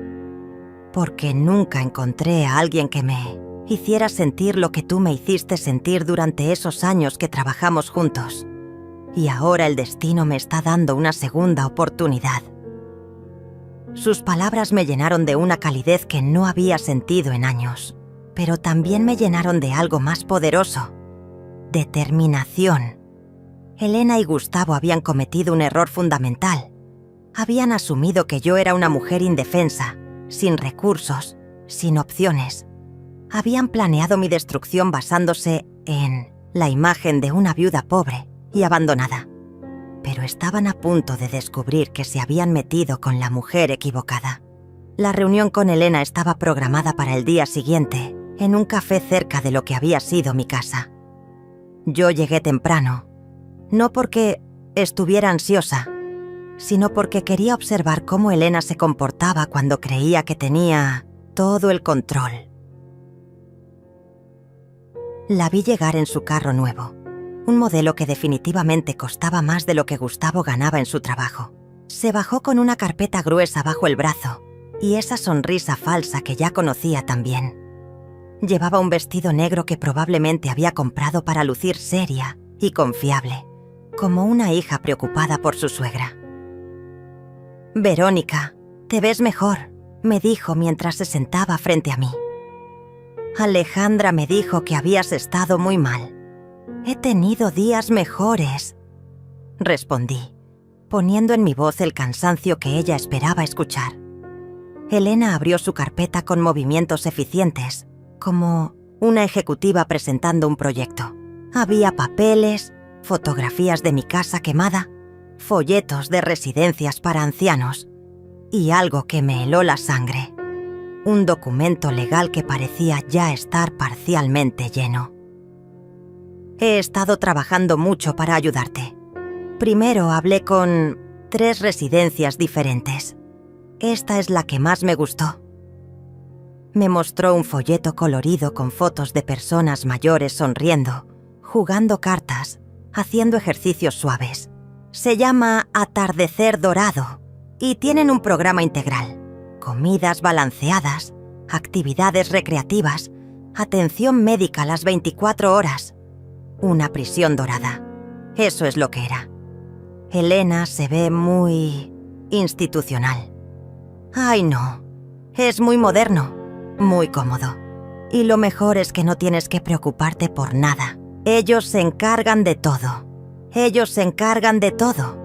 Porque nunca encontré a alguien que me hiciera sentir lo que tú me hiciste sentir durante esos años que trabajamos juntos. Y ahora el destino me está dando una segunda oportunidad. Sus palabras me llenaron de una calidez que no había sentido en años, pero también me llenaron de algo más poderoso: determinación. Elena y Gustavo habían cometido un error fundamental. Habían asumido que yo era una mujer indefensa, sin recursos, sin opciones. Habían planeado mi destrucción basándose en la imagen de una viuda pobre y abandonada. Pero estaban a punto de descubrir que se habían metido con la mujer equivocada. La reunión con Elena estaba programada para el día siguiente, en un café cerca de lo que había sido mi casa. Yo llegué temprano, no porque estuviera ansiosa, sino porque quería observar cómo Elena se comportaba cuando creía que tenía todo el control. La vi llegar en su carro nuevo, un modelo que definitivamente costaba más de lo que Gustavo ganaba en su trabajo. Se bajó con una carpeta gruesa bajo el brazo y esa sonrisa falsa que ya conocía también. Llevaba un vestido negro que probablemente había comprado para lucir seria y confiable, como una hija preocupada por su suegra. «Verónica, te ves mejor», me dijo mientras se sentaba frente a mí. «Alejandra me dijo que habías estado muy mal». «He tenido días mejores», respondí, poniendo en mi voz el cansancio que ella esperaba escuchar. Elena abrió su carpeta con movimientos eficientes, como una ejecutiva presentando un proyecto. Había papeles, fotografías de mi casa quemada, folletos de residencias para ancianos y algo que me heló la sangre. Un documento legal que parecía ya estar parcialmente lleno. «He estado trabajando mucho para ayudarte. Primero hablé con 3 residencias diferentes. Esta es la que más me gustó». Me mostró un folleto colorido con fotos de personas mayores sonriendo, jugando cartas, haciendo ejercicios suaves. Se llama Atardecer Dorado y tienen un programa integral. Comidas balanceadas, actividades recreativas, atención médica las 24 horas. Una prisión dorada. Eso es lo que era. Elena se ve muy institucional. Ay, no. Es muy moderno, muy cómodo. Y lo mejor es que no tienes que preocuparte por nada. Ellos se encargan de todo. Ellos se encargan de todo,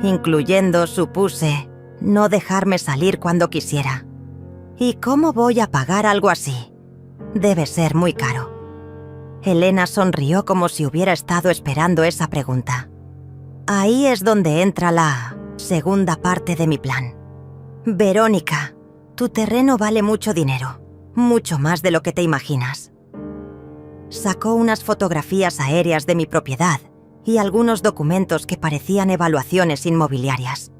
incluyendo, supuse, no dejarme salir cuando quisiera. ¿Y cómo voy a pagar algo así? Debe ser muy caro. Elena sonrió como si hubiera estado esperando esa pregunta. Ahí es donde entra la segunda parte de mi plan. Verónica, tu terreno vale mucho dinero, mucho más de lo que te imaginas. Sacó unas fotografías aéreas de mi propiedad y algunos documentos que parecían evaluaciones inmobiliarias.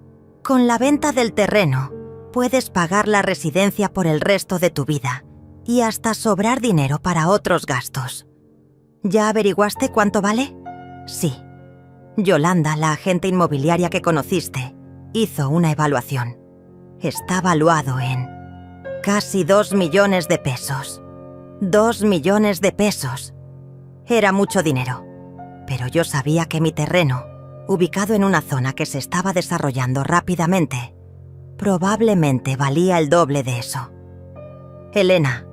Con la venta del terreno, puedes pagar la residencia por el resto de tu vida y hasta sobrar dinero para otros gastos. ¿Ya averiguaste cuánto vale? Sí. Yolanda, la agente inmobiliaria que conociste, hizo una evaluación. Está valuado en casi 2 millones de pesos. 2 millones de pesos. Era mucho dinero, pero yo sabía que mi terreno, ubicado en una zona que se estaba desarrollando rápidamente, probablemente valía el doble de eso. Elena,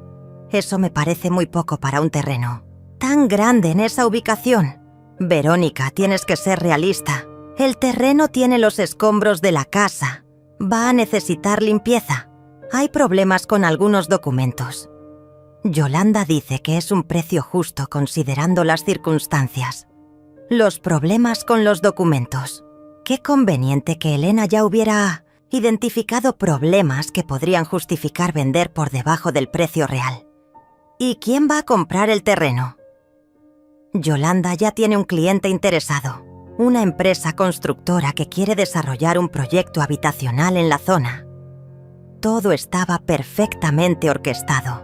eso me parece muy poco para un terreno tan grande en esa ubicación. Verónica, tienes que ser realista. El terreno tiene los escombros de la casa. Va a necesitar limpieza. Hay problemas con algunos documentos. Yolanda dice que es un precio justo considerando las circunstancias. Los problemas con los documentos. Qué conveniente que Elena ya hubiera identificado problemas que podrían justificar vender por debajo del precio real. ¿Y quién va a comprar el terreno? Yolanda ya tiene un cliente interesado, una empresa constructora que quiere desarrollar un proyecto habitacional en la zona. Todo estaba perfectamente orquestado.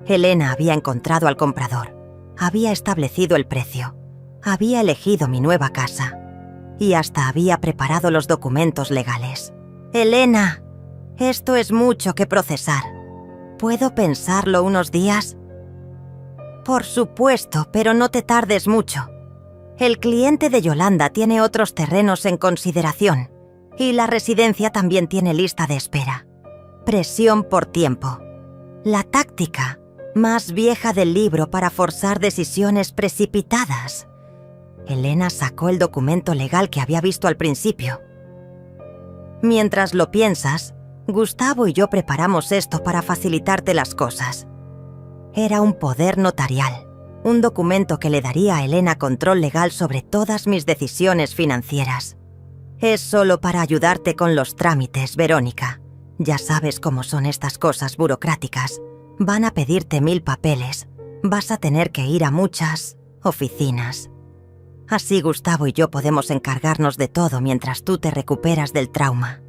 Elena había encontrado al comprador, había establecido el precio, había elegido mi nueva casa y hasta había preparado los documentos legales. Elena, esto es mucho que procesar. ¿Puedo pensarlo unos días? Por supuesto, pero no te tardes mucho. El cliente de Yolanda tiene otros terrenos en consideración y la residencia también tiene lista de espera. Presión por tiempo. La táctica más vieja del libro para forzar decisiones precipitadas. Elena sacó el documento legal que había visto al principio. Mientras lo piensas, Gustavo y yo preparamos esto para facilitarte las cosas. Era un poder notarial, un documento que le daría a Elena control legal sobre todas mis decisiones financieras. Es solo para ayudarte con los trámites, Verónica. Ya sabes cómo son estas cosas burocráticas. Van a pedirte 1000 papeles. Vas a tener que ir a muchas oficinas. Así Gustavo y yo podemos encargarnos de todo mientras tú te recuperas del trauma.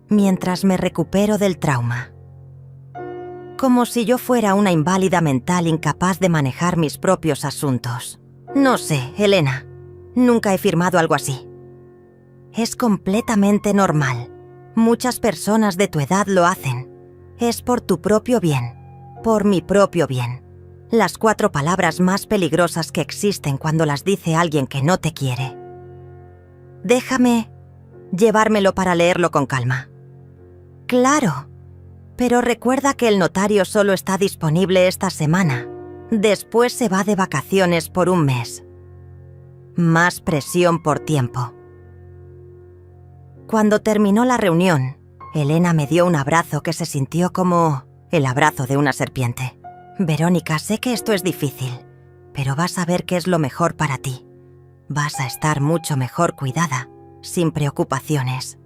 Mientras me recupero del trauma. Como si yo fuera una inválida mental incapaz de manejar mis propios asuntos. No sé, Elena. Nunca he firmado algo así. Es completamente normal. Muchas personas de tu edad lo hacen. Es por tu propio bien. Por mi propio bien. Las 4 palabras más peligrosas que existen cuando las dice alguien que no te quiere. Déjame llevármelo para leerlo con calma. Claro. Pero recuerda que el notario solo está disponible esta semana. Después se va de vacaciones por un mes. Más presión por tiempo. Cuando terminó la reunión, Elena me dio un abrazo que se sintió como el abrazo de una serpiente. Verónica, sé que esto es difícil, pero vas a ver que es lo mejor para ti. Vas a estar mucho mejor cuidada, sin preocupaciones.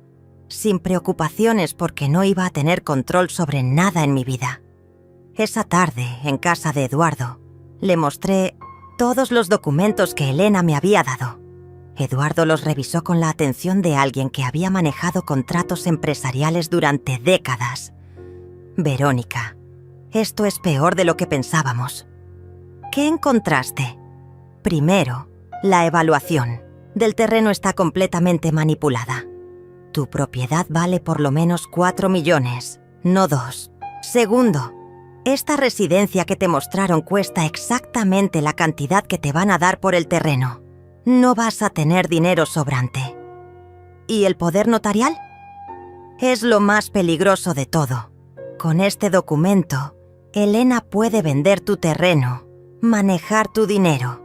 Sin preocupaciones porque no iba a tener control sobre nada en mi vida. Esa tarde, en casa de Eduardo, le mostré todos los documentos que Elena me había dado. Eduardo los revisó con la atención de alguien que había manejado contratos empresariales durante décadas. Verónica, esto es peor de lo que pensábamos. ¿Qué encontraste? Primero, la evaluación. del terreno está completamente manipulada. Tu propiedad vale por lo menos 4 millones, no 2. Segundo, esta residencia que te mostraron cuesta exactamente la cantidad que te van a dar por el terreno. No vas a tener dinero sobrante. ¿Y el poder notarial? Es lo más peligroso de todo. Con este documento, Elena puede vender tu terreno, manejar tu dinero,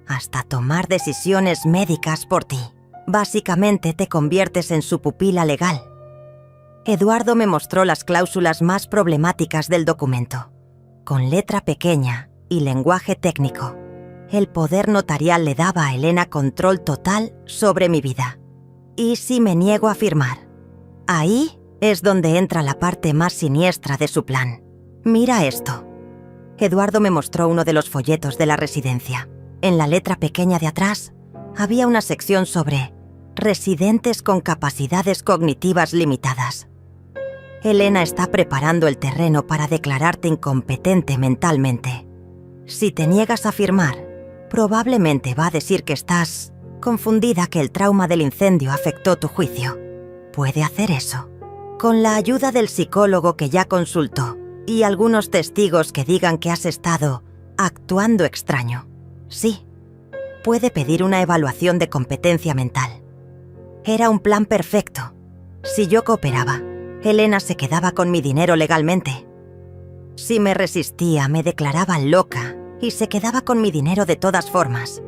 hasta tomar decisiones médicas por ti. Básicamente te conviertes en su pupila legal. Eduardo me mostró las cláusulas más problemáticas del documento. Con letra pequeña y lenguaje técnico, el poder notarial le daba a Elena control total sobre mi vida. ¿Y si me niego a firmar? Ahí es donde entra la parte más siniestra de su plan. Mira esto. Eduardo me mostró uno de los folletos de la residencia. En la letra pequeña de atrás había una sección sobre residentes con capacidades cognitivas limitadas. Elena está preparando el terreno para declararte incompetente mentalmente. Si te niegas a firmar, probablemente va a decir que estás confundida, que el trauma del incendio afectó tu juicio. Puede hacer eso. Con la ayuda del psicólogo que ya consultó y algunos testigos que digan que has estado actuando extraño. Sí, puede pedir una evaluación de competencia mental. Era un plan perfecto. Si yo cooperaba, Elena se quedaba con mi dinero legalmente. Si me resistía, me declaraban loca y se quedaba con mi dinero de todas formas.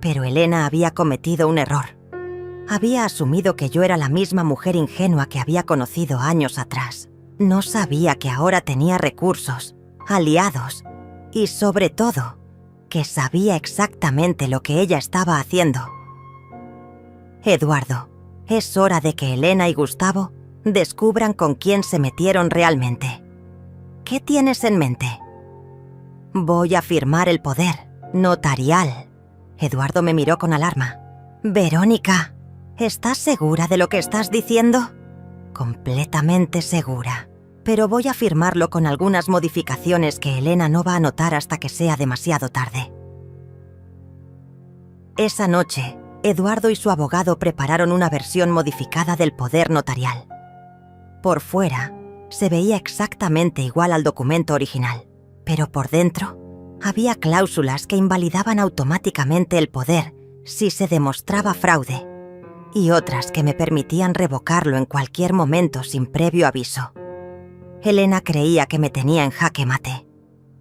Pero Elena había cometido un error. Había asumido que yo era la misma mujer ingenua que había conocido años atrás. No sabía que ahora tenía recursos, aliados y, sobre todo, que sabía exactamente lo que ella estaba haciendo. Eduardo, es hora de que Elena y Gustavo descubran con quién se metieron realmente. ¿Qué tienes en mente? Voy a firmar el poder notarial. Eduardo me miró con alarma. Verónica, ¿estás segura de lo que estás diciendo? Completamente segura. Pero voy a firmarlo con algunas modificaciones que Elena no va a notar hasta que sea demasiado tarde. Esa noche, Eduardo y su abogado prepararon una versión modificada del poder notarial. Por fuera, se veía exactamente igual al documento original, pero por dentro había cláusulas que invalidaban automáticamente el poder si se demostraba fraude, y otras que me permitían revocarlo en cualquier momento sin previo aviso. Elena creía que me tenía en jaque mate,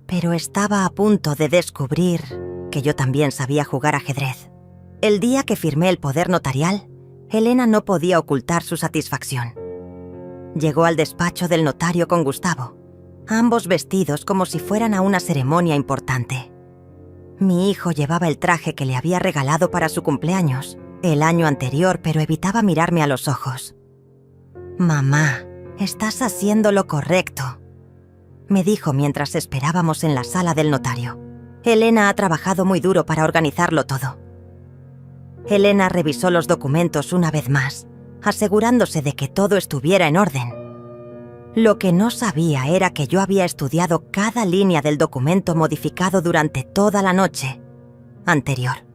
pero estaba a punto de descubrir que yo también sabía jugar ajedrez. El día que firmé el poder notarial, Elena no podía ocultar su satisfacción. Llegó al despacho del notario con Gustavo, ambos vestidos como si fueran a una ceremonia importante. Mi hijo llevaba el traje que le había regalado para su cumpleaños el año anterior, pero evitaba mirarme a los ojos. «Mamá, estás haciendo lo correcto», me dijo mientras esperábamos en la sala del notario. Elena ha trabajado muy duro para organizarlo todo. Elena revisó los documentos una vez más, asegurándose de que todo estuviera en orden. Lo que no sabía era que yo había estudiado cada línea del documento modificado durante toda la noche anterior.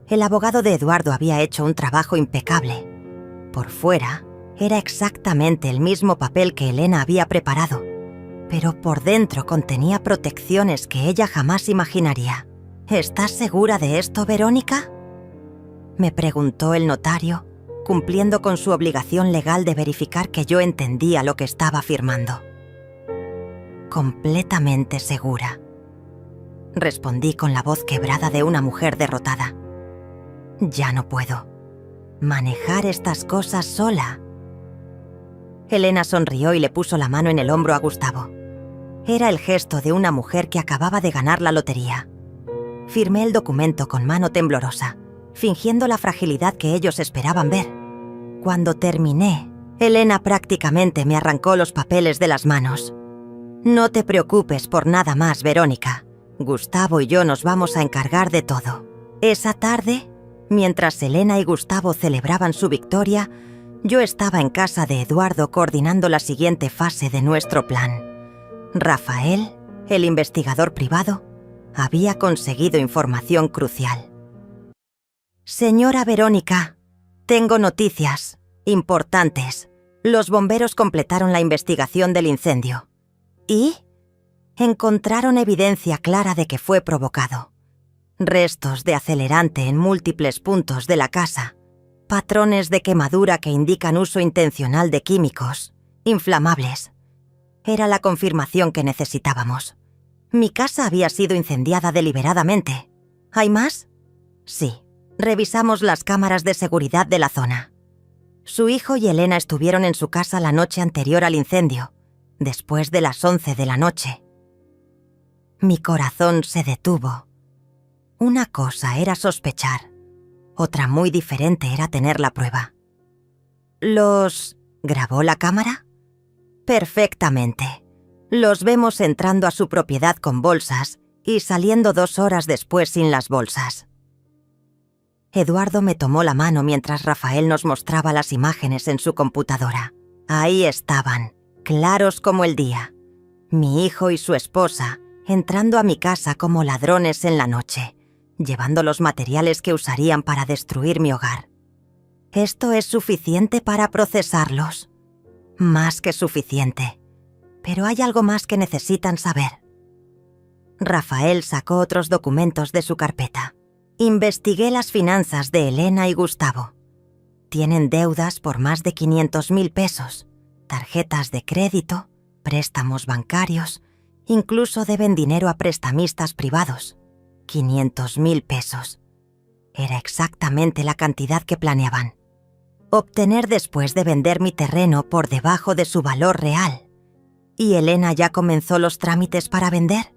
El abogado de Eduardo había hecho un trabajo impecable. Por fuera, era exactamente el mismo papel que Elena había preparado, pero por dentro contenía protecciones que ella jamás imaginaría. ¿Estás segura de esto, Verónica?, me preguntó el notario, cumpliendo con su obligación legal de verificar que yo entendía lo que estaba firmando. Completamente segura, respondí con la voz quebrada de una mujer derrotada. Ya no puedo manejar estas cosas sola. Elena sonrió y le puso la mano en el hombro a Gustavo. Era el gesto de una mujer que acababa de ganar la lotería. Firmé el documento con mano temblorosa, fingiendo la fragilidad que ellos esperaban ver. Cuando terminé, Elena prácticamente me arrancó los papeles de las manos. «No te preocupes por nada más, Verónica. Gustavo y yo nos vamos a encargar de todo». Esa tarde, mientras Elena y Gustavo celebraban su victoria, yo estaba en casa de Eduardo coordinando la siguiente fase de nuestro plan. Rafael, el investigador privado, había conseguido información crucial. Señora Verónica, tengo noticias importantes. Los bomberos completaron la investigación del incendio. ¿Y? Encontraron evidencia clara de que fue provocado. Restos de acelerante en múltiples puntos de la casa. Patrones de quemadura que indican uso intencional de químicos inflamables. Era la confirmación que necesitábamos. Mi casa había sido incendiada deliberadamente. ¿Hay más? Sí. Revisamos las cámaras de seguridad de la zona. Su hijo y Elena estuvieron en su casa la noche anterior al incendio, después de las 11 de la noche. Mi corazón se detuvo. Una cosa era sospechar, otra muy diferente era tener la prueba. ¿Los grabó la cámara? Perfectamente. Los vemos entrando a su propiedad con bolsas y saliendo 2 horas después sin las bolsas. Eduardo me tomó la mano mientras Rafael nos mostraba las imágenes en su computadora. Ahí estaban, claros como el día. Mi hijo y su esposa entrando a mi casa como ladrones en la noche, llevando los materiales que usarían para destruir mi hogar. ¿Esto es suficiente para procesarlos? Más que suficiente. Pero hay algo más que necesitan saber. Rafael sacó otros documentos de su carpeta. Investigué las finanzas de Elena y Gustavo. Tienen deudas por más de 500,000 pesos, tarjetas de crédito, préstamos bancarios, incluso deben dinero a prestamistas privados. 500,000 pesos. Era exactamente la cantidad que planeaban. Obtener después de vender mi terreno por debajo de su valor real. ¿Y Elena ya comenzó los trámites para vender?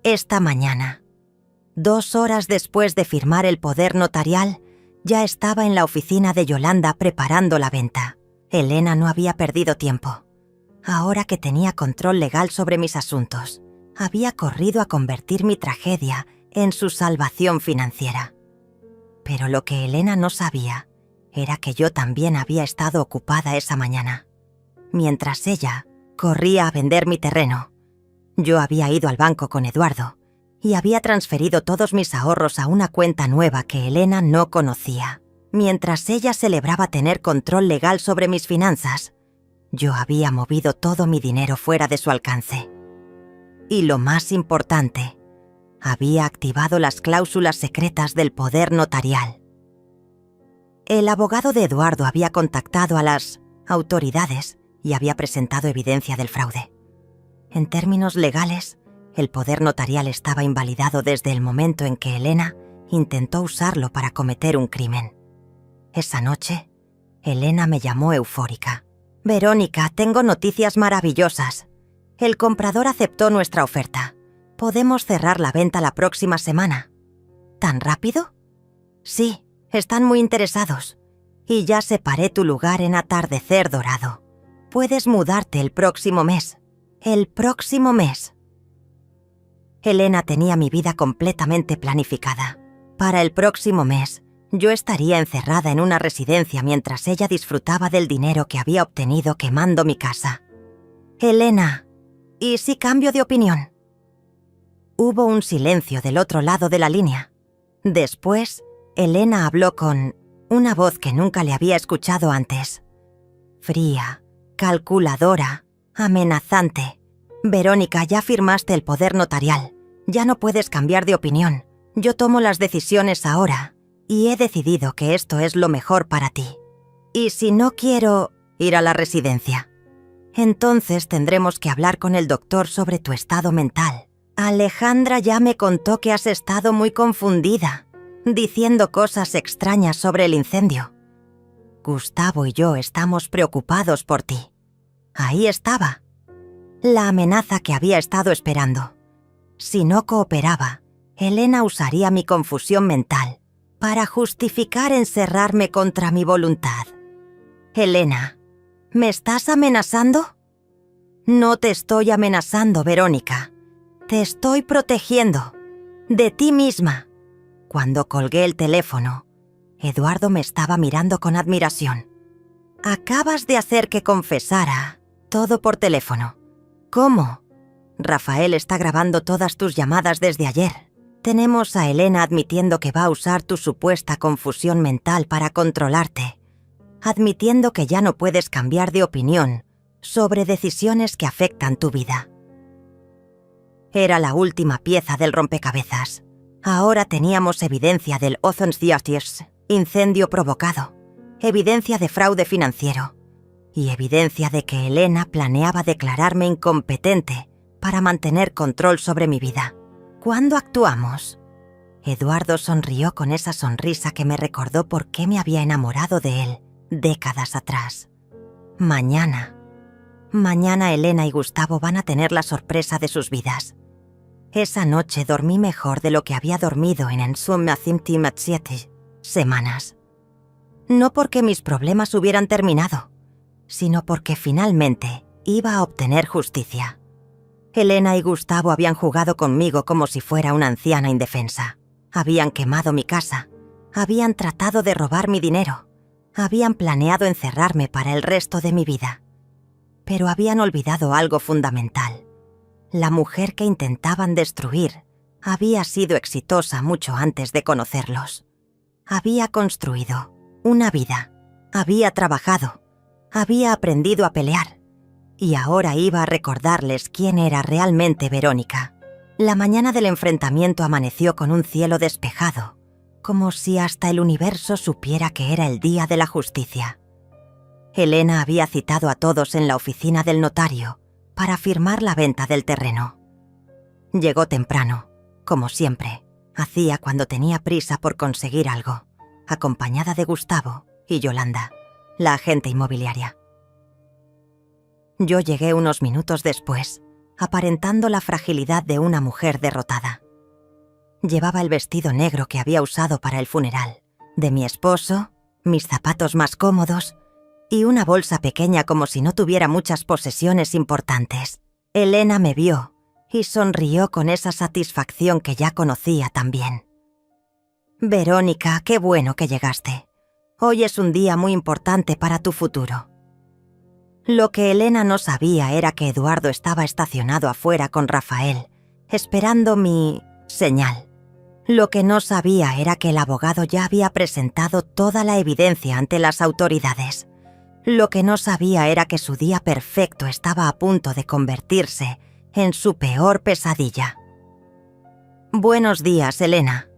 Esta mañana. 2 horas después de firmar el poder notarial, ya estaba en la oficina de Yolanda preparando la venta. Elena no había perdido tiempo. Ahora que tenía control legal sobre mis asuntos, había corrido a convertir mi tragedia en su salvación financiera. Pero lo que Elena no sabía era que yo también había estado ocupada esa mañana. Mientras ella corría a vender mi terreno, yo había ido al banco con Eduardo y había transferido todos mis ahorros a una cuenta nueva que Elena no conocía. Mientras ella celebraba tener control legal sobre mis finanzas, yo había movido todo mi dinero fuera de su alcance. Y lo más importante, había activado las cláusulas secretas del poder notarial. El abogado de Eduardo había contactado a las autoridades y había presentado evidencia del fraude. En términos legales, el poder notarial estaba invalidado desde el momento en que Elena intentó usarlo para cometer un crimen. Esa noche, Elena me llamó eufórica. «Verónica, tengo noticias maravillosas. El comprador aceptó nuestra oferta. Podemos cerrar la venta la próxima semana». ¿Tan rápido? Sí, están muy interesados. Y ya separé tu lugar en Atardecer Dorado. Puedes mudarte el próximo mes. El próximo mes. Elena tenía mi vida completamente planificada. Para el próximo mes, yo estaría encerrada en una residencia mientras ella disfrutaba del dinero que había obtenido quemando mi casa. Elena, ¿y si cambio de opinión? Hubo un silencio del otro lado de la línea. Después, Elena habló con una voz que nunca le había escuchado antes. Fría, calculadora, amenazante. Verónica, ya firmaste el poder notarial. Ya no puedes cambiar de opinión. Yo tomo las decisiones ahora y he decidido que esto es lo mejor para ti. Y si no quiero ir a la residencia, entonces tendremos que hablar con el doctor sobre tu estado mental. Alejandra ya me contó que has estado muy confundida, diciendo cosas extrañas sobre el incendio. Gustavo y yo estamos preocupados por ti. Ahí estaba. La amenaza que había estado esperando. Si no cooperaba, Elena usaría mi confusión mental para justificar encerrarme contra mi voluntad. Elena, ¿me estás amenazando? No te estoy amenazando, Verónica. Te estoy protegiendo. De ti misma. Cuando colgué el teléfono, Eduardo me estaba mirando con admiración. Acabas de hacer que confesara todo por teléfono. ¿Cómo? Rafael está grabando todas tus llamadas desde ayer. Tenemos a Elena admitiendo que va a usar tu supuesta confusión mental para controlarte, admitiendo que ya no puedes cambiar de opinión sobre decisiones que afectan tu vida. Era la última pieza del rompecabezas. Ahora teníamos evidencia del Ozone Theatres, incendio provocado, evidencia de fraude financiero y evidencia de que Elena planeaba declararme incompetente para mantener control sobre mi vida. ¿Cuándo actuamos? Eduardo sonrió con esa sonrisa que me recordó por qué me había enamorado de él décadas atrás. Mañana Elena y Gustavo van a tener la sorpresa de sus vidas. Esa noche dormí mejor de lo que había dormido en Ensumma 7 semanas. No porque mis problemas hubieran terminado, sino porque finalmente iba a obtener justicia. Elena y Gustavo habían jugado conmigo como si fuera una anciana indefensa. Habían quemado mi casa, habían tratado de robar mi dinero, habían planeado encerrarme para el resto de mi vida. Pero habían olvidado algo fundamental. La mujer que intentaban destruir había sido exitosa mucho antes de conocerlos. Había construido una vida, había trabajado, había aprendido a pelear y ahora iba a recordarles quién era realmente Verónica. La mañana del enfrentamiento amaneció con un cielo despejado, como si hasta el universo supiera que era el día de la justicia. Elena había citado a todos en la oficina del notario para firmar la venta del terreno. Llegó temprano, como siempre, hacía cuando tenía prisa por conseguir algo, acompañada de Gustavo y Yolanda, la agente inmobiliaria. Yo llegué unos minutos después, aparentando la fragilidad de una mujer derrotada. Llevaba el vestido negro que había usado para el funeral, de mi esposo, mis zapatos más cómodos y una bolsa pequeña como si no tuviera muchas posesiones importantes. Elena me vio y sonrió con esa satisfacción que ya conocía también. «Verónica, qué bueno que llegaste. Hoy es un día muy importante para tu futuro». Lo que Elena no sabía era que Eduardo estaba estacionado afuera con Rafael, esperando mi señal. Lo que no sabía era que el abogado ya había presentado toda la evidencia ante las autoridades. Lo que no sabía era que su día perfecto estaba a punto de convertirse en su peor pesadilla. «Buenos días, Elena».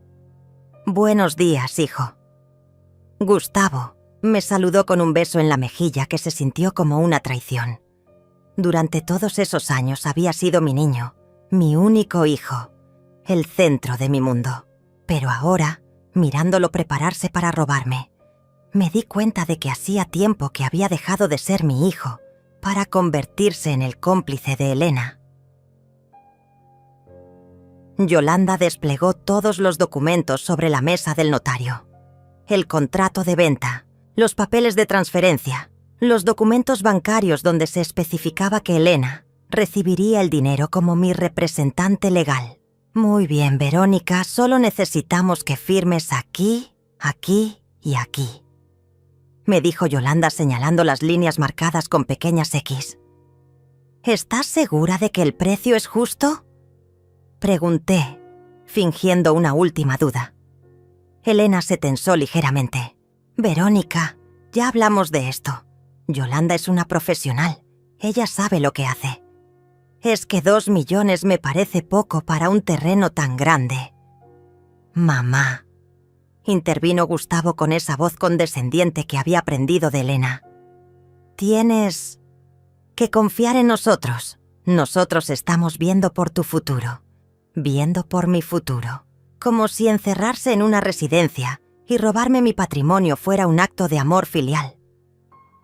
«Buenos días, hijo». Gustavo me saludó con un beso en la mejilla que se sintió como una traición. Durante todos esos años había sido mi niño, mi único hijo, el centro de mi mundo. Pero ahora, mirándolo prepararse para robarme, me di cuenta de que hacía tiempo que había dejado de ser mi hijo para convertirse en el cómplice de Elena. Yolanda desplegó todos los documentos sobre la mesa del notario. El contrato de venta, los papeles de transferencia, los documentos bancarios donde se especificaba que Elena recibiría el dinero como mi representante legal. «Muy bien, Verónica, solo necesitamos que firmes aquí, aquí y aquí», me dijo Yolanda señalando las líneas marcadas con pequeñas X. «¿Estás segura de que el precio es justo?», pregunté, fingiendo una última duda. Elena se tensó ligeramente. «Verónica, ya hablamos de esto. Yolanda es una profesional. Ella sabe lo que hace. Es que 2 millones me parece poco para un terreno tan grande». «Mamá», intervino Gustavo con esa voz condescendiente que había aprendido de Elena. «Tienes que confiar en nosotros. Nosotros estamos viendo por tu futuro, viendo por mi futuro. Como si encerrarse en una residencia y robarme mi patrimonio fuera un acto de amor filial».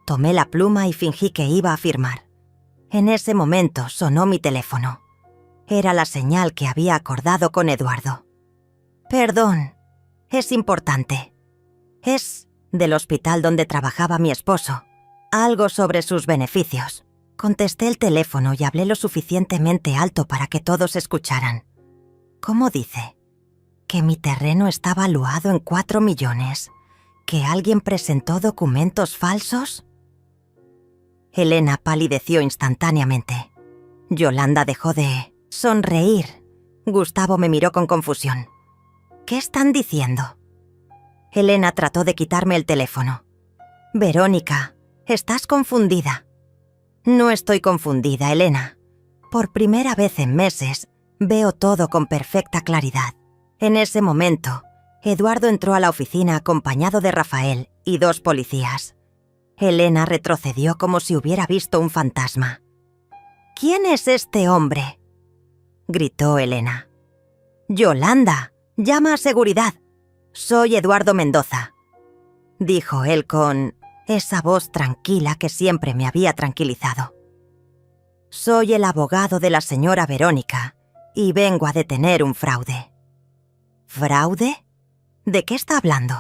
Tomé la pluma y fingí que iba a firmar. En ese momento sonó mi teléfono. Era la señal que había acordado con Eduardo. «Perdón, es importante. Es del hospital donde trabajaba mi esposo. Algo sobre sus beneficios». Contesté el teléfono y hablé lo suficientemente alto para que todos escucharan. «¿Cómo dice? ¿Que mi terreno está valuado en 4 millones? ¿Que alguien presentó documentos falsos?» Elena palideció instantáneamente. Yolanda dejó de sonreír. Gustavo me miró con confusión. ¿Qué están diciendo? Elena trató de quitarme el teléfono. Verónica, estás confundida. No estoy confundida, Elena. Por primera vez en meses, veo todo con perfecta claridad. En ese momento, Eduardo entró a la oficina acompañado de Rafael y 2 policías. Elena retrocedió como si hubiera visto un fantasma. «¿Quién es este hombre?», gritó Elena. «Yolanda, llama a seguridad. Soy Eduardo Mendoza», dijo él con esa voz tranquila que siempre me había tranquilizado. «Soy el abogado de la señora Verónica y vengo a detener un fraude». «¿Fraude? ¿De qué está hablando?».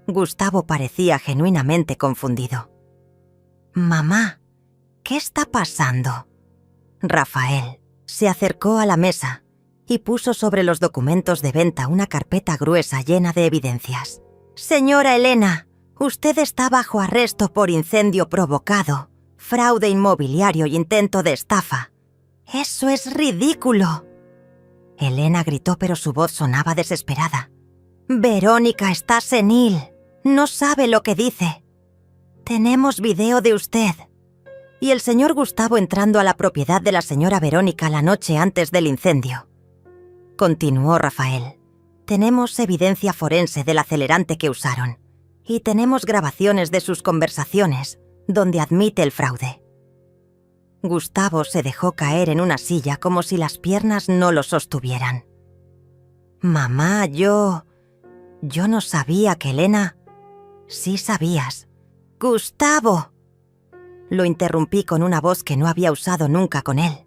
Gustavo parecía genuinamente confundido. «Mamá, ¿qué está pasando?». Rafael se acercó a la mesa y puso sobre los documentos de venta una carpeta gruesa llena de evidencias. «Señora Elena, usted está bajo arresto por incendio provocado, fraude inmobiliario y intento de estafa. ¡Eso es ridículo!». Elena gritó, pero su voz sonaba desesperada. «Verónica está senil. No sabe lo que dice. Tenemos video de usted». Y el señor Gustavo entrando a la propiedad de la señora Verónica la noche antes del incendio. Continuó Rafael. «Tenemos evidencia forense del acelerante que usaron. Y tenemos grabaciones de sus conversaciones, donde admite el fraude». Gustavo se dejó caer en una silla como si las piernas no lo sostuvieran. «Mamá, yo no sabía que Elena...». «Sí sabías». «¡Gustavo!», lo interrumpí con una voz que no había usado nunca con él.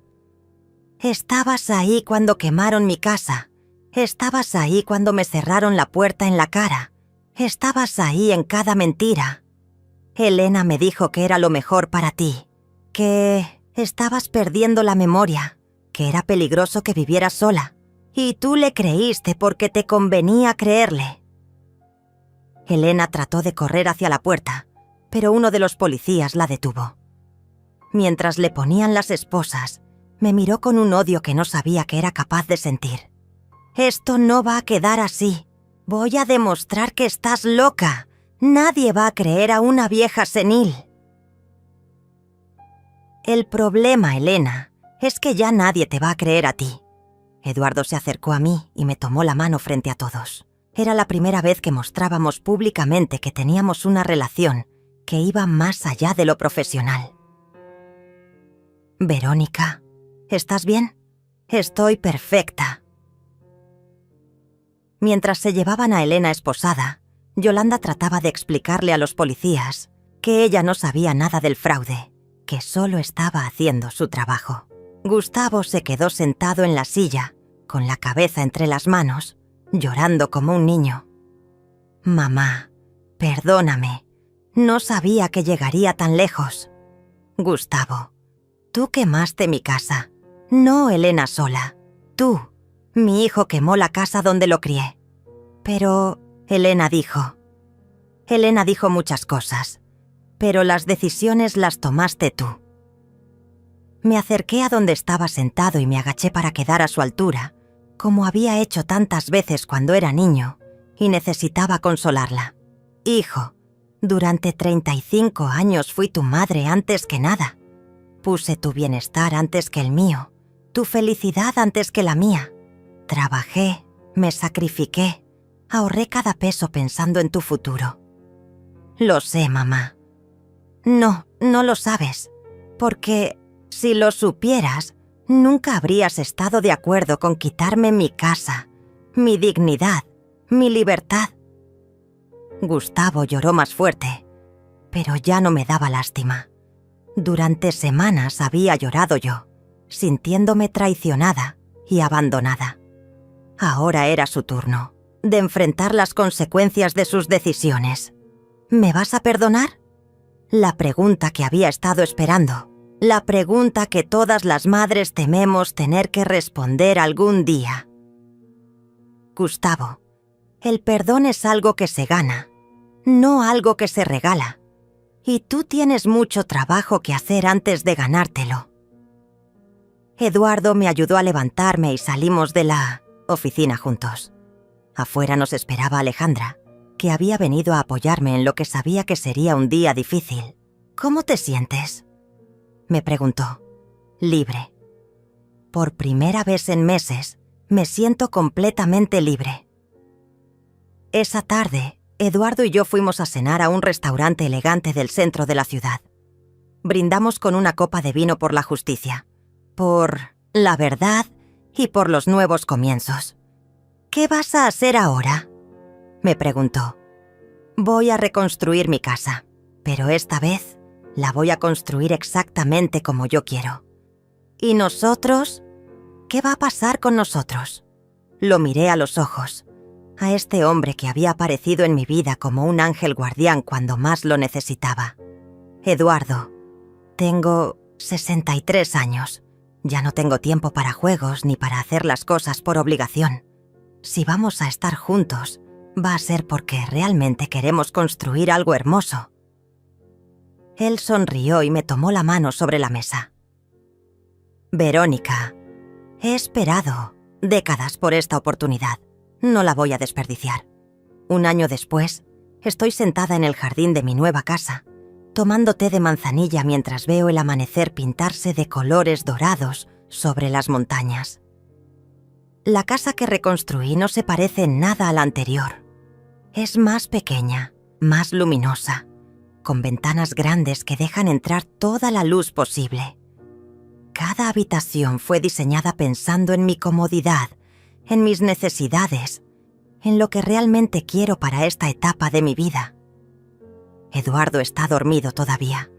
«Estabas ahí cuando quemaron mi casa. Estabas ahí cuando me cerraron la puerta en la cara. Estabas ahí en cada mentira. Elena me dijo que era lo mejor para ti, que estabas perdiendo la memoria, que era peligroso que vivieras sola. Y tú le creíste porque te convenía creerle». Elena trató de correr hacia la puerta, pero uno de los policías la detuvo. Mientras le ponían las esposas, me miró con un odio que no sabía que era capaz de sentir. «Esto no va a quedar así. Voy a demostrar que estás loca. Nadie va a creer a una vieja senil». «El problema, Elena, es que ya nadie te va a creer a ti». Eduardo se acercó a mí y me tomó la mano frente a todos. Era la primera vez que mostrábamos públicamente que teníamos una relación que iba más allá de lo profesional. «Verónica, ¿estás bien?». «Estoy perfecta». Mientras se llevaban a Elena esposada, Yolanda trataba de explicarle a los policías que ella no sabía nada del fraude, que solo estaba haciendo su trabajo. Gustavo se quedó sentado en la silla, con la cabeza entre las manos, llorando como un niño. «Mamá, perdóname. No sabía que llegaría tan lejos». «Gustavo, tú quemaste mi casa. No Elena sola. Tú. Mi hijo quemó la casa donde lo crié». «Pero...», Elena dijo muchas cosas, pero las decisiones las tomaste tú». Me acerqué a donde estaba sentado y me agaché para quedar a su altura, como había hecho tantas veces cuando era niño, y necesitaba consolarla. «Hijo, durante 35 años fui tu madre antes que nada. Puse tu bienestar antes que el mío, tu felicidad antes que la mía. Trabajé, me sacrifiqué, ahorré cada peso pensando en tu futuro». «Lo sé, mamá». No lo sabes, porque si lo supieras, nunca habrías estado de acuerdo con quitarme mi casa, mi dignidad, mi libertad». Gustavo lloró más fuerte, pero ya no me daba lástima. Durante semanas había llorado yo, sintiéndome traicionada y abandonada. Ahora era su turno, de enfrentar las consecuencias de sus decisiones. «¿Me vas a perdonar?». La pregunta que había estado esperando. La pregunta que todas las madres tememos tener que responder algún día. «Gustavo, el perdón es algo que se gana, no algo que se regala. Y tú tienes mucho trabajo que hacer antes de ganártelo». Eduardo me ayudó a levantarme y salimos de la oficina juntos. Afuera nos esperaba Alejandra, que había venido a apoyarme en lo que sabía que sería un día difícil. «¿Cómo te sientes?», me preguntó. «Libre. Por primera vez en meses, me siento completamente libre». Esa tarde, Eduardo y yo fuimos a cenar a un restaurante elegante del centro de la ciudad. Brindamos con una copa de vino por la justicia, por la verdad y por los nuevos comienzos. «¿Qué vas a hacer ahora?», me preguntó. «Voy a reconstruir mi casa, pero esta vez la voy a construir exactamente como yo quiero». «¿Y nosotros? ¿Qué va a pasar con nosotros?». Lo miré a los ojos, a este hombre que había aparecido en mi vida como un ángel guardián cuando más lo necesitaba. «Eduardo, tengo 63 años. Ya no tengo tiempo para juegos ni para hacer las cosas por obligación. Si vamos a estar juntos, va a ser porque realmente queremos construir algo hermoso». Él sonrió y me tomó la mano sobre la mesa. «Verónica, he esperado décadas por esta oportunidad. No la voy a desperdiciar. Un año después, estoy sentada en el jardín de mi nueva casa, tomando té de manzanilla mientras veo el amanecer pintarse de colores dorados sobre las montañas. La casa que reconstruí no se parece en nada a la anterior. Es más pequeña, más luminosa, con ventanas grandes que dejan entrar toda la luz posible. Cada habitación fue diseñada pensando en mi comodidad, en mis necesidades, en lo que realmente quiero para esta etapa de mi vida. Eduardo está dormido todavía.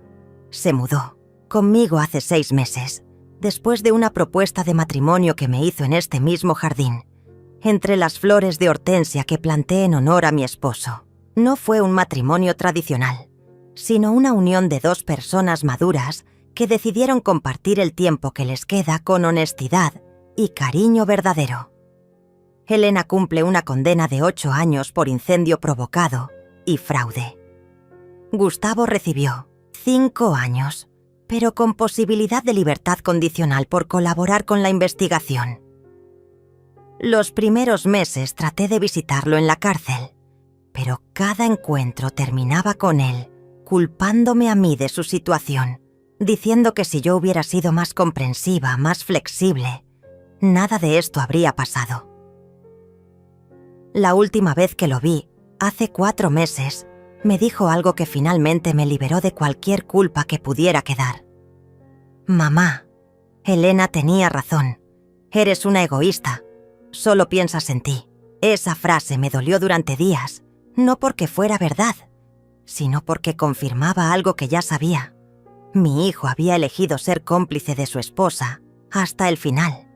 Se mudó conmigo hace 6 meses, después de una propuesta de matrimonio que me hizo en este mismo jardín, entre las flores de hortensia que planté en honor a mi esposo. No fue un matrimonio tradicional, sino una unión de 2 personas maduras que decidieron compartir el tiempo que les queda con honestidad y cariño verdadero. Elena cumple una condena de 8 años por incendio provocado y fraude. Gustavo recibió 5 años, pero con posibilidad de libertad condicional por colaborar con la investigación. Los primeros meses traté de visitarlo en la cárcel, pero cada encuentro terminaba con él culpándome a mí de su situación, diciendo que si yo hubiera sido más comprensiva, más flexible, nada de esto habría pasado. La última vez que lo vi, hace 4 meses, me dijo algo que finalmente me liberó de cualquier culpa que pudiera quedar. «Mamá, Elena tenía razón. Eres una egoísta. Solo piensas en ti». Esa frase me dolió durante días, no porque fuera verdad, sino porque confirmaba algo que ya sabía. Mi hijo había elegido ser cómplice de su esposa hasta el final.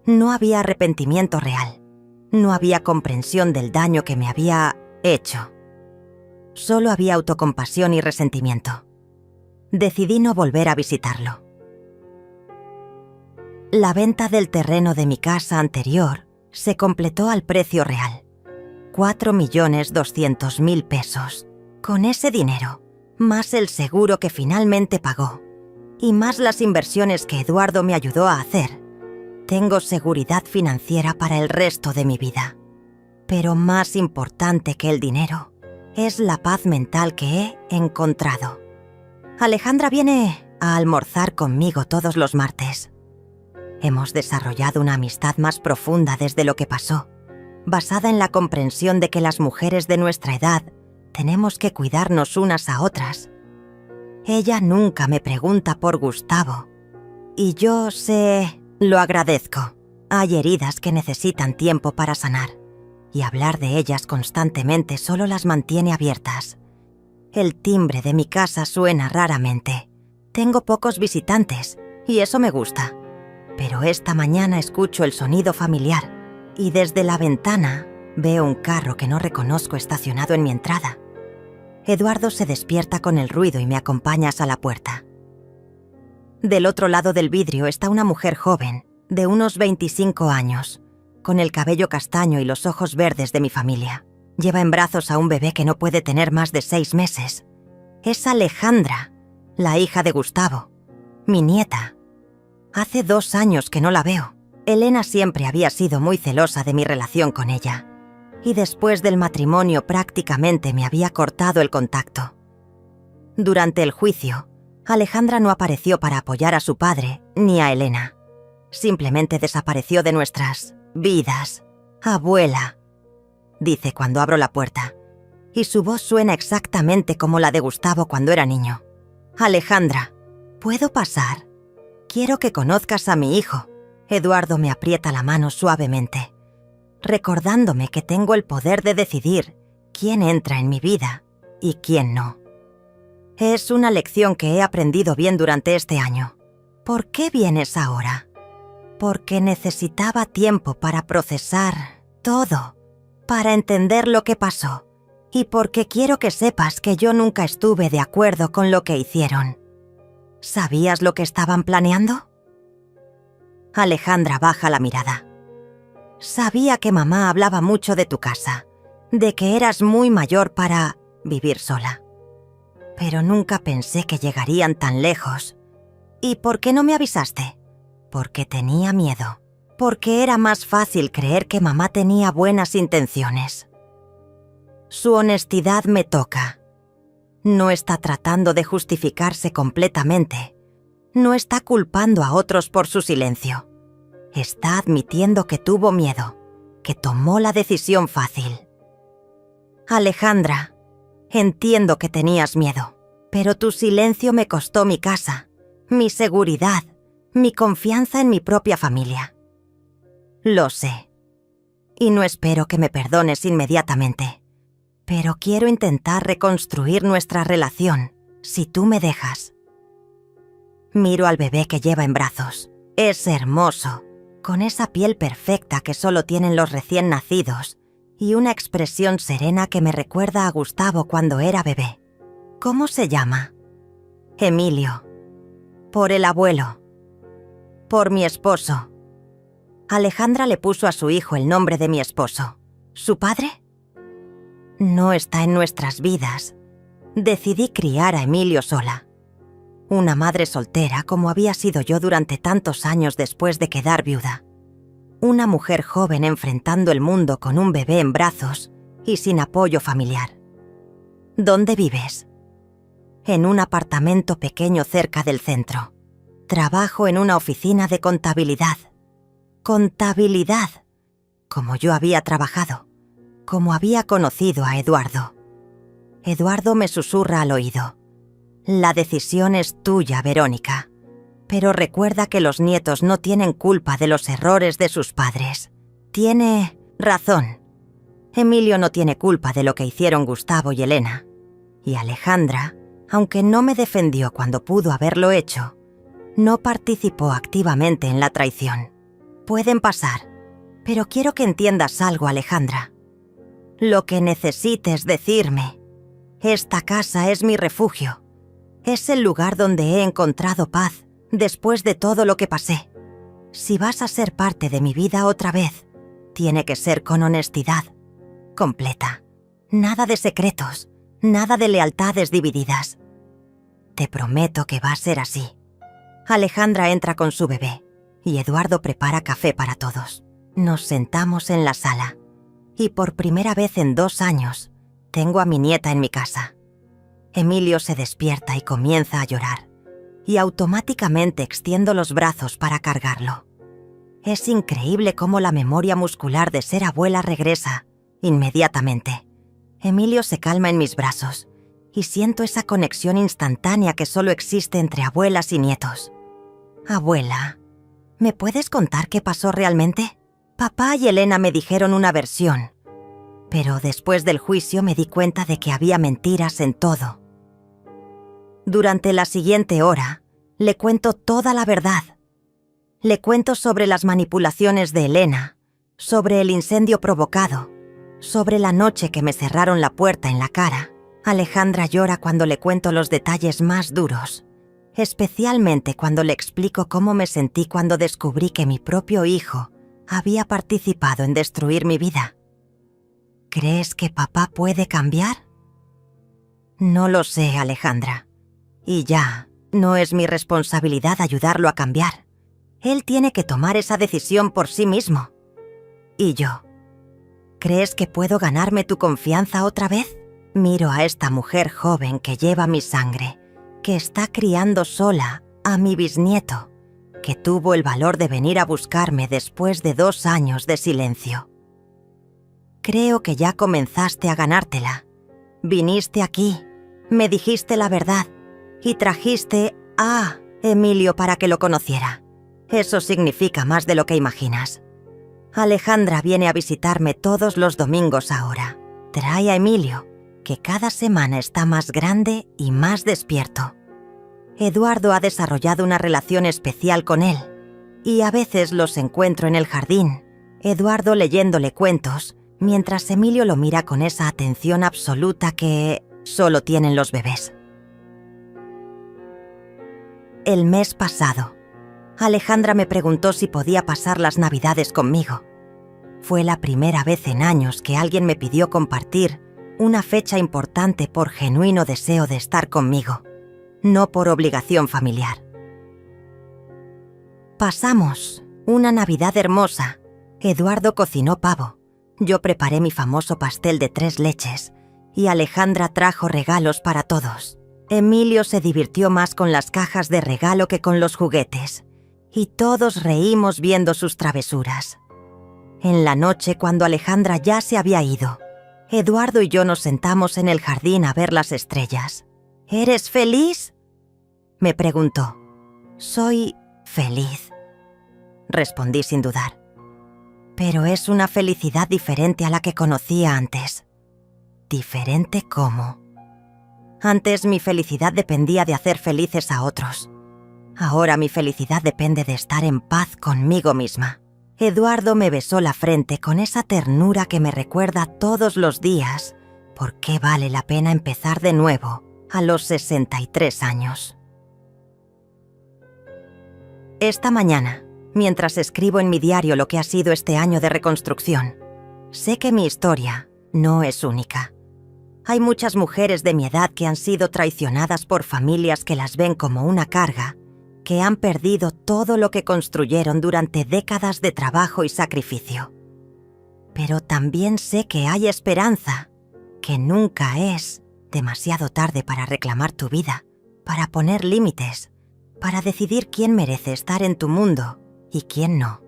No había arrepentimiento real. No había comprensión del daño que me había hecho. Solo había autocompasión y resentimiento. Decidí no volver a visitarlo. La venta del terreno de mi casa anterior se completó al precio real, 4.200.000 pesos. Con ese dinero, más el seguro que finalmente pagó, y más las inversiones que Eduardo me ayudó a hacer, tengo seguridad financiera para el resto de mi vida. Pero más importante que el dinero es la paz mental que he encontrado. Alejandra viene a almorzar conmigo todos los martes. Hemos desarrollado una amistad más profunda desde lo que pasó, basada en la comprensión de que las mujeres de nuestra edad tenemos que cuidarnos unas a otras. Ella nunca me pregunta por Gustavo, y yo lo agradezco. Hay heridas que necesitan tiempo para sanar, y hablar de ellas constantemente solo las mantiene abiertas. El timbre de mi casa suena raramente. Tengo pocos visitantes, y eso me gusta. Pero esta mañana escucho el sonido familiar, y desde la ventana veo un carro que no reconozco estacionado en mi entrada. Eduardo se despierta con el ruido y me acompaña hasta la puerta. Del otro lado del vidrio está una mujer joven, de unos 25 años, con el cabello castaño y los ojos verdes de mi familia. Lleva en brazos a un bebé que no puede tener más de 6 meses. Es Alejandra, la hija de Gustavo, mi nieta. Hace 2 años que no la veo. Elena siempre había sido muy celosa de mi relación con ella, y después del matrimonio prácticamente me había cortado el contacto. Durante el juicio, Alejandra no apareció para apoyar a su padre ni a Elena. Simplemente desapareció de nuestras vidas. Abuela, dice cuando abro la puerta, y su voz suena exactamente como la de Gustavo cuando era niño. Alejandra, ¿puedo pasar? Quiero que conozcas a mi hijo. Eduardo me aprieta la mano suavemente, recordándome que tengo el poder de decidir quién entra en mi vida y quién no. Es una lección que he aprendido bien durante este año. ¿Por qué vienes ahora? Porque necesitaba tiempo para procesar todo, para entender lo que pasó, y porque quiero que sepas que yo nunca estuve de acuerdo con lo que hicieron. ¿Sabías lo que estaban planeando? Alejandra baja la mirada. Sabía que mamá hablaba mucho de tu casa, de que eras muy mayor para vivir sola. Pero nunca pensé que llegarían tan lejos. ¿Y por qué no me avisaste? Porque tenía miedo. Porque era más fácil creer que mamá tenía buenas intenciones. Su honestidad me toca. No está tratando de justificarse completamente. No está culpando a otros por su silencio. Está admitiendo que tuvo miedo, que tomó la decisión fácil. Alejandra, entiendo que tenías miedo, pero tu silencio me costó mi casa, mi seguridad, mi confianza en mi propia familia. Lo sé. Y no espero que me perdones inmediatamente, pero quiero intentar reconstruir nuestra relación, si tú me dejas. Miro al bebé que lleva en brazos. Es hermoso, con esa piel perfecta que solo tienen los recién nacidos y una expresión serena que me recuerda a Gustavo cuando era bebé. ¿Cómo se llama? Emilio. Por el abuelo. Por mi esposo. Alejandra le puso a su hijo el nombre de mi esposo. ¿Su padre? No está en nuestras vidas. Decidí criar a Emilio sola. Una madre soltera como había sido yo durante tantos años después de quedar viuda. Una mujer joven enfrentando el mundo con un bebé en brazos y sin apoyo familiar. ¿Dónde vives? En un apartamento pequeño cerca del centro. Trabajo en una oficina de contabilidad. Contabilidad. Como yo había trabajado. Como había conocido a Eduardo. Eduardo me susurra al oído. La decisión es tuya, Verónica. Pero recuerda que los nietos no tienen culpa de los errores de sus padres. Tiene razón. Emilio no tiene culpa de lo que hicieron Gustavo y Elena. Y Alejandra, aunque no me defendió cuando pudo haberlo hecho, no participó activamente en la traición. Pueden pasar, pero quiero que entiendas algo, Alejandra. Lo que necesites decirme. Esta casa es mi refugio. Es el lugar donde he encontrado paz después de todo lo que pasé. Si vas a ser parte de mi vida otra vez, tiene que ser con honestidad, completa. Nada de secretos, nada de lealtades divididas. Te prometo que va a ser así. Alejandra entra con su bebé y Eduardo prepara café para todos. Nos sentamos en la sala y por primera vez en 2 años tengo a mi nieta en mi casa. Emilio se despierta y comienza a llorar, y automáticamente extiendo los brazos para cargarlo. Es increíble cómo la memoria muscular de ser abuela regresa inmediatamente. Emilio se calma en mis brazos, y siento esa conexión instantánea que solo existe entre abuelas y nietos. Abuela, ¿me puedes contar qué pasó realmente? Papá y Elena me dijeron una versión, pero después del juicio me di cuenta de que había mentiras en todo. Durante la siguiente hora, le cuento toda la verdad. Le cuento sobre las manipulaciones de Elena, sobre el incendio provocado, sobre la noche que me cerraron la puerta en la cara. Alejandra llora cuando le cuento los detalles más duros, especialmente cuando le explico cómo me sentí cuando descubrí que mi propio hijo había participado en destruir mi vida. ¿Crees que papá puede cambiar? No lo sé, Alejandra. Y ya, no es mi responsabilidad ayudarlo a cambiar. Él tiene que tomar esa decisión por sí mismo. Y yo. ¿Crees que puedo ganarme tu confianza otra vez? Miro a esta mujer joven que lleva mi sangre, que está criando sola a mi bisnieto, que tuvo el valor de venir a buscarme después de 2 años de silencio. Creo que ya comenzaste a ganártela. Viniste aquí, me dijiste la verdad y trajiste a Emilio para que lo conociera. Eso significa más de lo que imaginas. Alejandra viene a visitarme todos los domingos ahora. Trae a Emilio, que cada semana está más grande y más despierto. Eduardo ha desarrollado una relación especial con él, y a veces los encuentro en el jardín, Eduardo leyéndole cuentos, mientras Emilio lo mira con esa atención absoluta que solo tienen los bebés. El mes pasado, Alejandra me preguntó si podía pasar las Navidades conmigo. Fue la primera vez en años que alguien me pidió compartir una fecha importante por genuino deseo de estar conmigo, no por obligación familiar. Pasamos una Navidad hermosa. Eduardo cocinó pavo, yo preparé mi famoso pastel de 3 leches y Alejandra trajo regalos para todos. Emilio se divirtió más con las cajas de regalo que con los juguetes, y todos reímos viendo sus travesuras. En la noche, cuando Alejandra ya se había ido, Eduardo y yo nos sentamos en el jardín a ver las estrellas. ¿Eres feliz?, me preguntó. Soy feliz, respondí sin dudar. Pero es una felicidad diferente a la que conocía antes. ¿Diferente cómo? Antes mi felicidad dependía de hacer felices a otros. Ahora mi felicidad depende de estar en paz conmigo misma. Eduardo me besó la frente con esa ternura que me recuerda todos los días por qué vale la pena empezar de nuevo a los 63 años. Esta mañana, mientras escribo en mi diario lo que ha sido este año de reconstrucción, sé que mi historia no es única. Hay muchas mujeres de mi edad que han sido traicionadas por familias que las ven como una carga, que han perdido todo lo que construyeron durante décadas de trabajo y sacrificio. Pero también sé que hay esperanza, que nunca es demasiado tarde para reclamar tu vida, para poner límites, para decidir quién merece estar en tu mundo y quién no.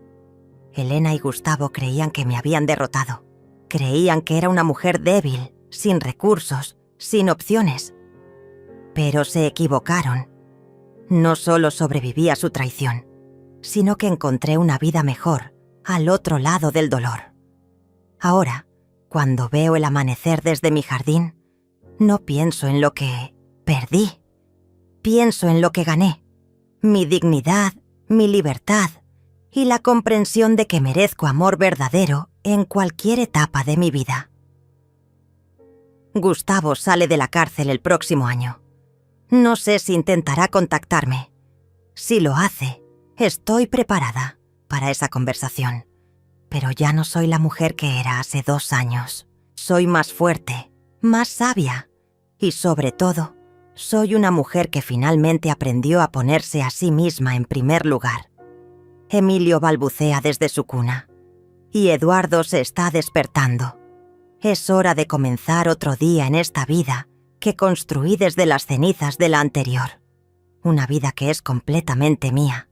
Elena y Gustavo creían que me habían derrotado. Creían que era una mujer débil, sin recursos, sin opciones. Pero se equivocaron. No solo sobreviví a su traición, sino que encontré una vida mejor al otro lado del dolor. Ahora, cuando veo el amanecer desde mi jardín, no pienso en lo que perdí. Pienso en lo que gané. Mi dignidad, mi libertad y la comprensión de que merezco amor verdadero en cualquier etapa de mi vida. Gustavo sale de la cárcel el próximo año. No sé si intentará contactarme. Si lo hace, estoy preparada para esa conversación. Pero ya no soy la mujer que era hace 2 años. Soy más fuerte, más sabia y, sobre todo, soy una mujer que finalmente aprendió a ponerse a sí misma en primer lugar. Emilio balbucea desde su cuna y Eduardo se está despertando. Es hora de comenzar otro día en esta vida que construí desde las cenizas de la anterior. Una vida que es completamente mía,